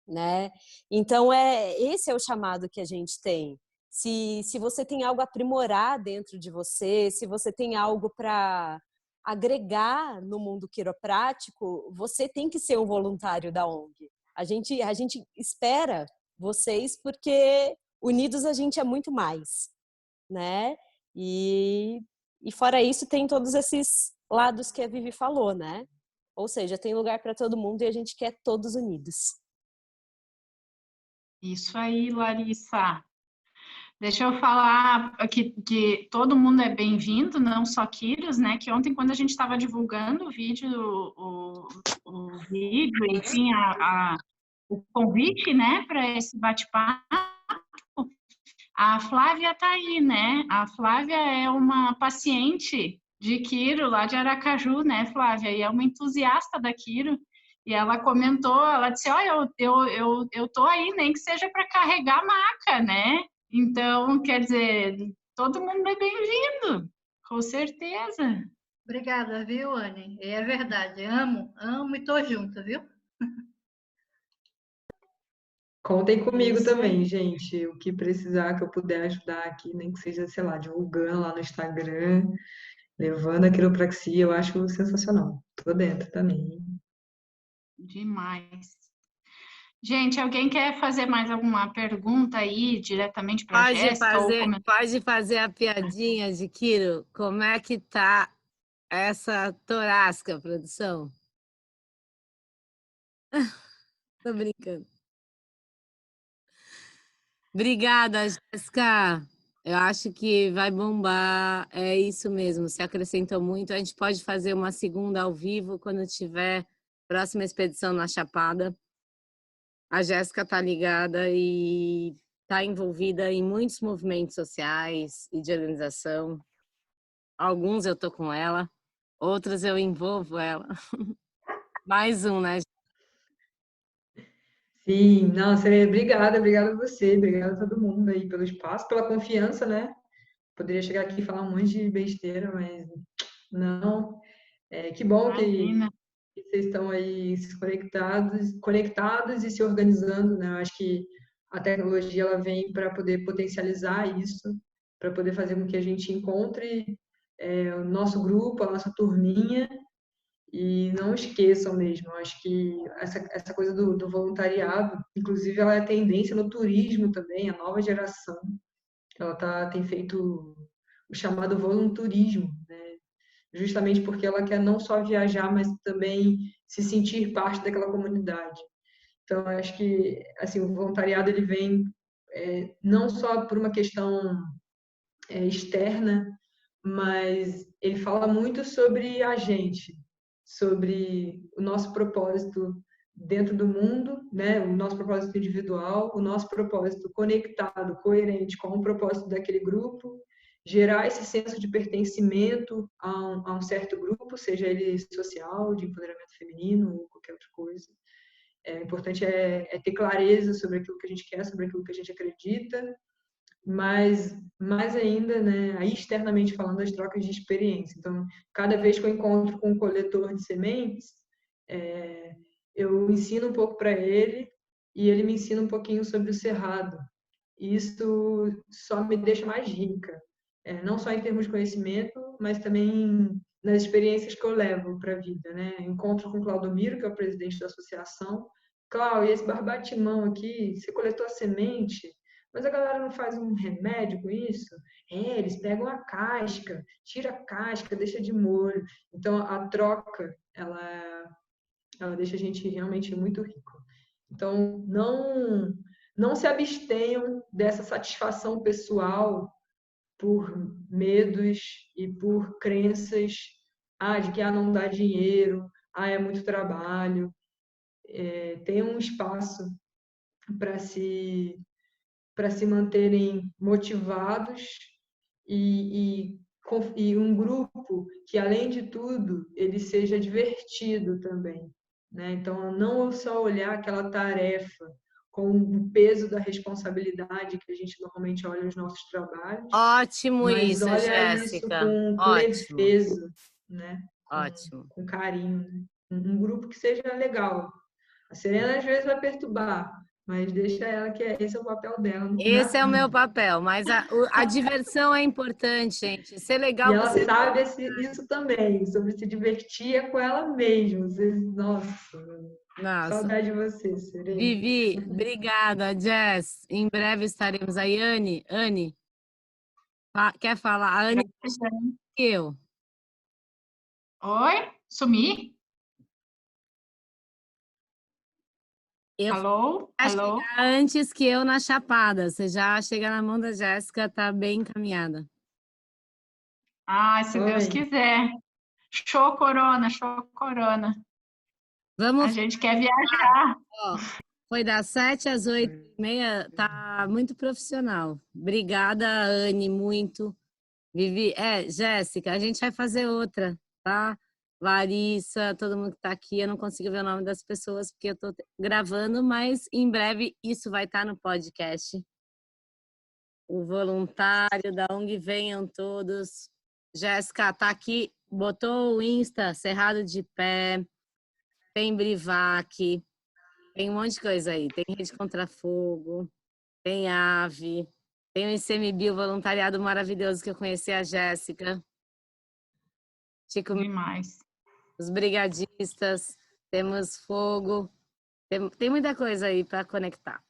né? Então, esse é o chamado que a gente tem. Se você tem algo a aprimorar dentro de você, se você tem algo para agregar no mundo quiroprático, você tem que ser um voluntário da ONG. A gente espera vocês porque unidos a gente é muito mais, né? E fora isso tem todos esses lados que a Vivi falou, né? Ou seja, tem lugar para todo mundo e a gente quer todos unidos. Isso aí, Larissa. Deixa eu falar que todo mundo é bem-vindo, não só Quiros, né? Que ontem, quando a gente estava divulgando o vídeo, o vídeo, enfim, o convite, né, para esse bate-papo, a Flávia está aí, né? A Flávia é uma paciente de Quiro, lá de Aracaju, né, Flávia? E é uma entusiasta da Quiro. E ela comentou, ela disse, olha, eu tô aí, nem que seja para carregar a maca, né? Então, quer dizer, todo mundo é bem-vindo, com certeza. Obrigada, viu, Anne? É verdade, amo e tô junto, viu? Contem comigo Isso também, aí. gente. O que precisar que eu puder ajudar aqui, nem que seja, sei lá, divulgando lá no Instagram, levando a quiropraxia, eu acho sensacional. Tô dentro também. Demais. Gente, alguém quer fazer mais alguma pergunta aí diretamente para a Jéssica ou comentar? Pode fazer a piadinha de Quiro. Como é que tá essa torácica, produção? Tô brincando. Obrigada, Jéssica. Eu acho que vai bombar. É isso mesmo. Se acrescentou muito. A gente pode fazer uma segunda ao vivo quando tiver próxima expedição na Chapada. A Jéssica tá ligada e tá envolvida em muitos movimentos sociais e de organização. Alguns eu tô com ela, outros eu envolvo ela. Mais um, né? Sim, não, Serena, obrigada a você, obrigada a todo mundo aí pelo espaço, pela confiança, né? Poderia chegar aqui e falar um monte de besteira, mas não. Que bom Imagina. que vocês estão aí se conectados e se organizando, né? Eu acho que a tecnologia ela vem para poder potencializar isso, para poder fazer com que a gente encontre o nosso grupo, a nossa turminha, e não esqueçam mesmo. Eu acho que essa coisa do voluntariado, inclusive, ela é tendência no turismo também, a nova geração, ela tem feito o chamado volunturismo, né? Justamente porque ela quer não só viajar, mas também se sentir parte daquela comunidade. Então, eu acho que assim, o voluntariado ele vem não só por uma questão externa, mas ele fala muito sobre a gente, sobre o nosso propósito dentro do mundo, né? O nosso propósito individual, o nosso propósito conectado, coerente com o propósito daquele grupo, gerar esse senso de pertencimento a um certo grupo, seja ele social, de empoderamento feminino ou qualquer outra coisa. O importante é ter clareza sobre aquilo que a gente quer, sobre aquilo que a gente acredita, mas mais ainda, né, aí externamente falando, as trocas de experiência. Então, cada vez que eu encontro com um coletor de sementes, eu ensino um pouco para ele e ele me ensina um pouquinho sobre o cerrado. E isso só me deixa mais rica, não só em termos de conhecimento, mas também nas experiências que eu levo para a vida, né? Encontro com o Claudomiro, que é o presidente da associação. Cláudio, e esse barbatimão aqui, você coletou a semente, mas a galera não faz um remédio com isso? Eles pegam a casca, tira a casca, deixa de molho. Então, a troca, ela deixa a gente realmente muito rico. Então, não se abstenham dessa satisfação pessoal por medos e por crenças de que não dá dinheiro, é muito trabalho. Tenham um espaço para se manterem motivados e um grupo que, além de tudo, ele seja divertido também, né? Então, não só olhar aquela tarefa com o peso da responsabilidade que a gente normalmente olha nos nossos trabalhos, Ótimo mas isso, olha isso Jéssica. com Ótimo, leveza, né? ótimo. Com carinho, né? Um grupo que seja legal. A Serena às vezes vai perturbar, mas deixa ela que esse é o papel dela. Esse é o meu papel, mas a diversão é importante, gente. Ser E legal ela você. sabe isso também, sobre se divertir com ela mesma. Nossa, Nossa. saudade de você, Serena. Vivi, obrigada, Jess. Em breve estaremos aí. Anne, quer falar? A Anne que eu. Oi? Sumi? Alô? Vai Alô? chegar antes que eu na Chapada. Você já chega na mão da Jéssica, tá bem encaminhada. Ah, se Deus Oi. quiser. Show Corona, show Corona. A Vamos, gente quer viajar. ó, foi das 7 às 8h30, tá muito profissional. Obrigada, Anne, muito. Vivi, Jéssica, a gente vai fazer outra, tá? Larissa, todo mundo que tá aqui, eu não consigo ver o nome das pessoas porque eu tô gravando, mas em breve isso vai estar no podcast. O voluntário da ONG, venham todos. Jéssica tá aqui, botou o Insta, Cerrado de Pé, tem Brivac, tem um monte de coisa aí. Tem Rede Contra Fogo, tem AVE, tem o ICMBio, voluntariado maravilhoso que eu conheci a Jéssica. Chico, Demais. os brigadistas, temos fogo, tem muita coisa aí para conectar.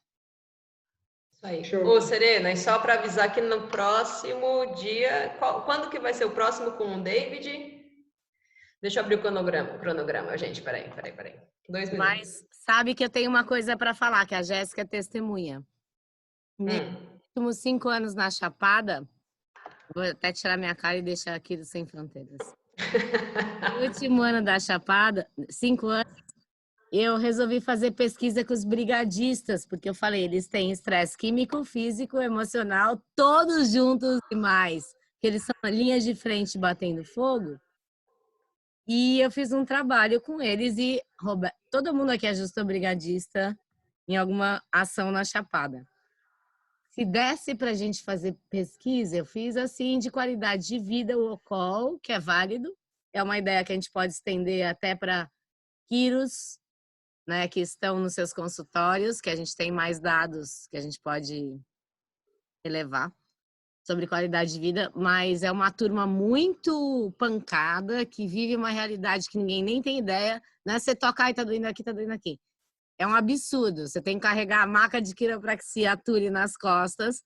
Isso aí. Show. Ô, Serena, e só para avisar que no próximo dia, quando que vai ser o próximo com o David? Deixa eu abrir o cronograma, gente, peraí. 2 minutos. Mas sabe que eu tenho uma coisa para falar, que a Jéssica é testemunha. Nos últimos 5 anos na Chapada, vou até tirar minha cara e deixar aqui do Sem Fronteiras. No último ano da Chapada, 5 anos, eu resolvi fazer pesquisa com os brigadistas, porque eu falei, eles têm estresse químico, físico, emocional, todos juntos e mais, que eles são linhas de frente batendo fogo. E eu fiz um trabalho com eles e todo mundo aqui ajustou brigadista em alguma ação na Chapada. Se desse para a gente fazer pesquisa, eu fiz assim de qualidade de vida, o OCOL, que é válido. É uma ideia que a gente pode estender até para quiros, né, que estão nos seus consultórios, que a gente tem mais dados que a gente pode relevar sobre qualidade de vida, mas é uma turma muito pancada, que vive uma realidade que ninguém nem tem ideia, né? Você toca, ai, tá doendo aqui, tá doendo aqui. É um absurdo. Você tem que carregar a maca de quiropraxia Aturi nas costas,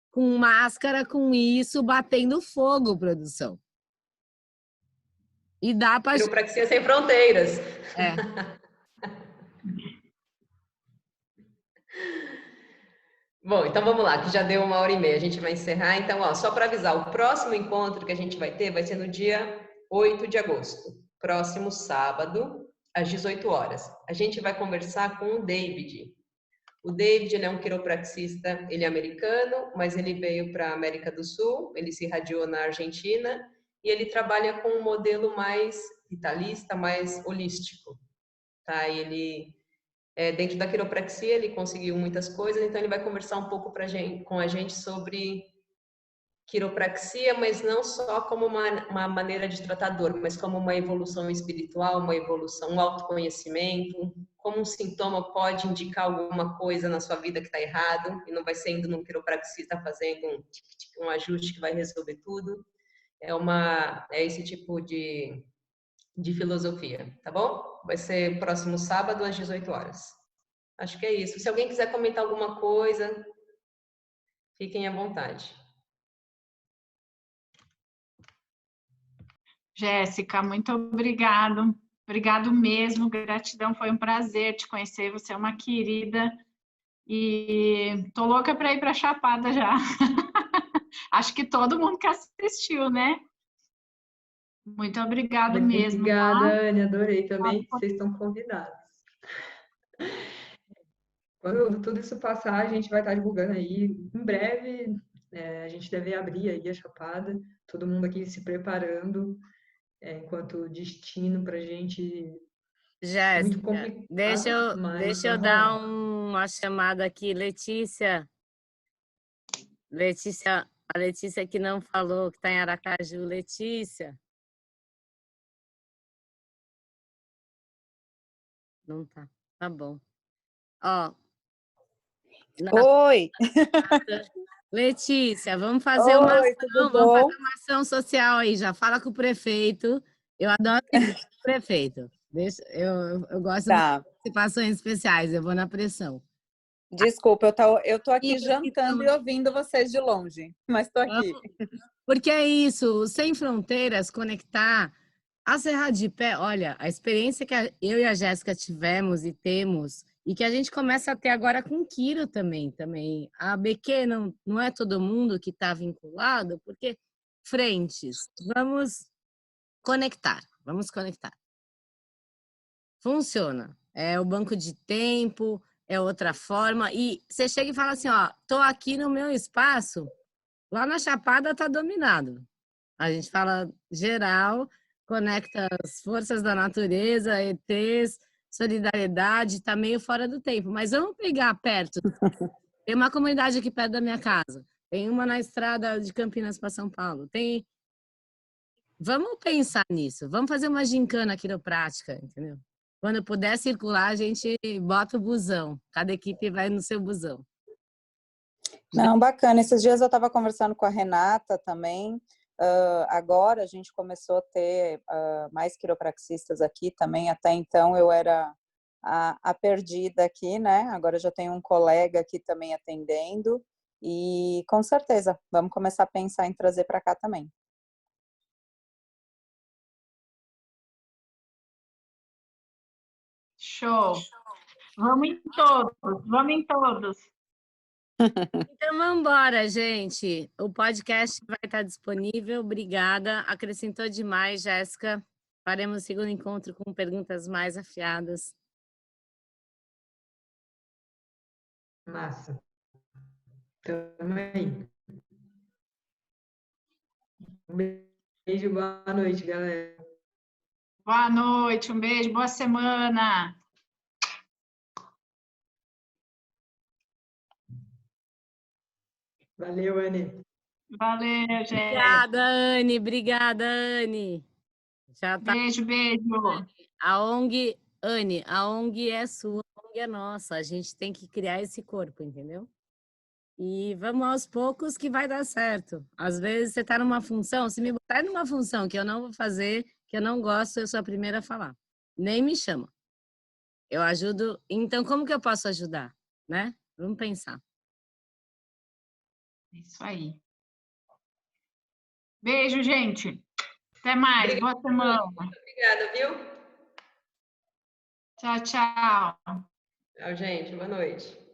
com máscara, com isso, batendo fogo, produção. E dá pra... Quiropraxia Sem Fronteiras. Bom, então vamos lá, que já deu 1h30, a gente vai encerrar. Então, ó, só para avisar, o próximo encontro que a gente vai ter vai ser no dia 8 de agosto, próximo sábado, às 18 horas. A gente vai conversar com o David. O David, ele é um quiropraxista, ele é americano, mas ele veio para a América do Sul, ele se irradiou na Argentina e ele trabalha com um modelo mais vitalista, mais holístico, tá? Ele... dentro da quiropraxia, ele conseguiu muitas coisas, então ele vai conversar um pouco com a gente sobre quiropraxia, mas não só como uma maneira de tratar dor, mas como uma evolução espiritual, uma evolução, um autoconhecimento, como um sintoma pode indicar alguma coisa na sua vida que está errado, e não vai ser indo num quiropraxista fazendo um ajuste que vai resolver tudo. É esse tipo de filosofia, tá bom? Vai ser próximo sábado às 18 horas. Acho que é isso. Se alguém quiser comentar alguma coisa, fiquem à vontade. Jéssica, muito obrigado. Obrigado mesmo, gratidão, foi um prazer te conhecer, você é uma querida. E tô louca para ir para Chapada já. Acho que todo mundo que assistiu, né? Muito obrigado mesmo. Obrigada, Tá? Anne, adorei também. Vocês estão convidados. Quando tudo isso passar, a gente vai estar divulgando aí. Em breve, a gente deve abrir aí a Chapada. Todo mundo aqui se preparando enquanto destino para a gente. Jéssica, Muito complicado, deixa eu dar uma chamada aqui. Letícia, a Letícia que não falou, que está em Aracaju. Letícia. Não tá. Tá bom. Ó. Oi! Letícia, vamos fazer uma ação social aí. Já fala com o prefeito. Eu adoro o prefeito. Eu gosto de participações especiais. Eu vou na pressão. Desculpa, eu tô aqui jantando e ouvindo vocês de longe, mas tô aqui. Porque é isso, o Sem Fronteiras, conectar a Cerrado de Pé. Olha, a experiência que eu e a Jéssica tivemos e temos, E que a gente começa a ter agora com o Quiro também. A ABQ não é todo mundo que está vinculado, porque frentes, vamos conectar. Funciona. É o banco de tempo, é outra forma. E você chega e fala assim, ó, tô aqui no meu espaço, lá na Chapada tá dominado. A gente fala geral, conecta as forças da natureza, ETs, solidariedade, tá meio fora do tempo. Mas vamos pegar perto. Tem uma comunidade aqui perto da minha casa. Tem uma na estrada de Campinas para São Paulo. Vamos pensar nisso. Vamos fazer uma gincana quiroprática, entendeu? Quando puder circular, a gente bota o busão. Cada equipe vai no seu busão. Não, bacana. Esses dias eu estava conversando com a Renata também. Agora a gente começou a ter mais quiropraxistas aqui também. Até então eu era a perdida aqui, né? Agora já tenho um colega aqui também atendendo. E com certeza, vamos começar a pensar em trazer para cá também. Show! Vamos em todos. Então, vamos embora, gente. O podcast vai estar disponível. Obrigada. Acrescentou demais, Jéssica. Faremos o segundo encontro com perguntas mais afiadas. Massa. Tamo aí. Um beijo, boa noite, galera. Boa noite, um beijo, boa semana. Valeu, Anny. Valeu, gente. Obrigada, Anny. Já tá. Beijo. A ONG, Anny, a ONG é sua, a ONG é nossa. A gente tem que criar esse corpo, entendeu? E vamos aos poucos que vai dar certo. Às vezes você está numa função, se me botar numa função que eu não vou fazer, que eu não gosto, eu sou a primeira a falar. Nem me chama. Eu ajudo. Então, como que eu posso ajudar? Né? Vamos pensar. Isso aí. Beijo, gente. Até mais. Boa semana. Muito obrigada, viu? Tchau. Tchau, gente. Boa noite.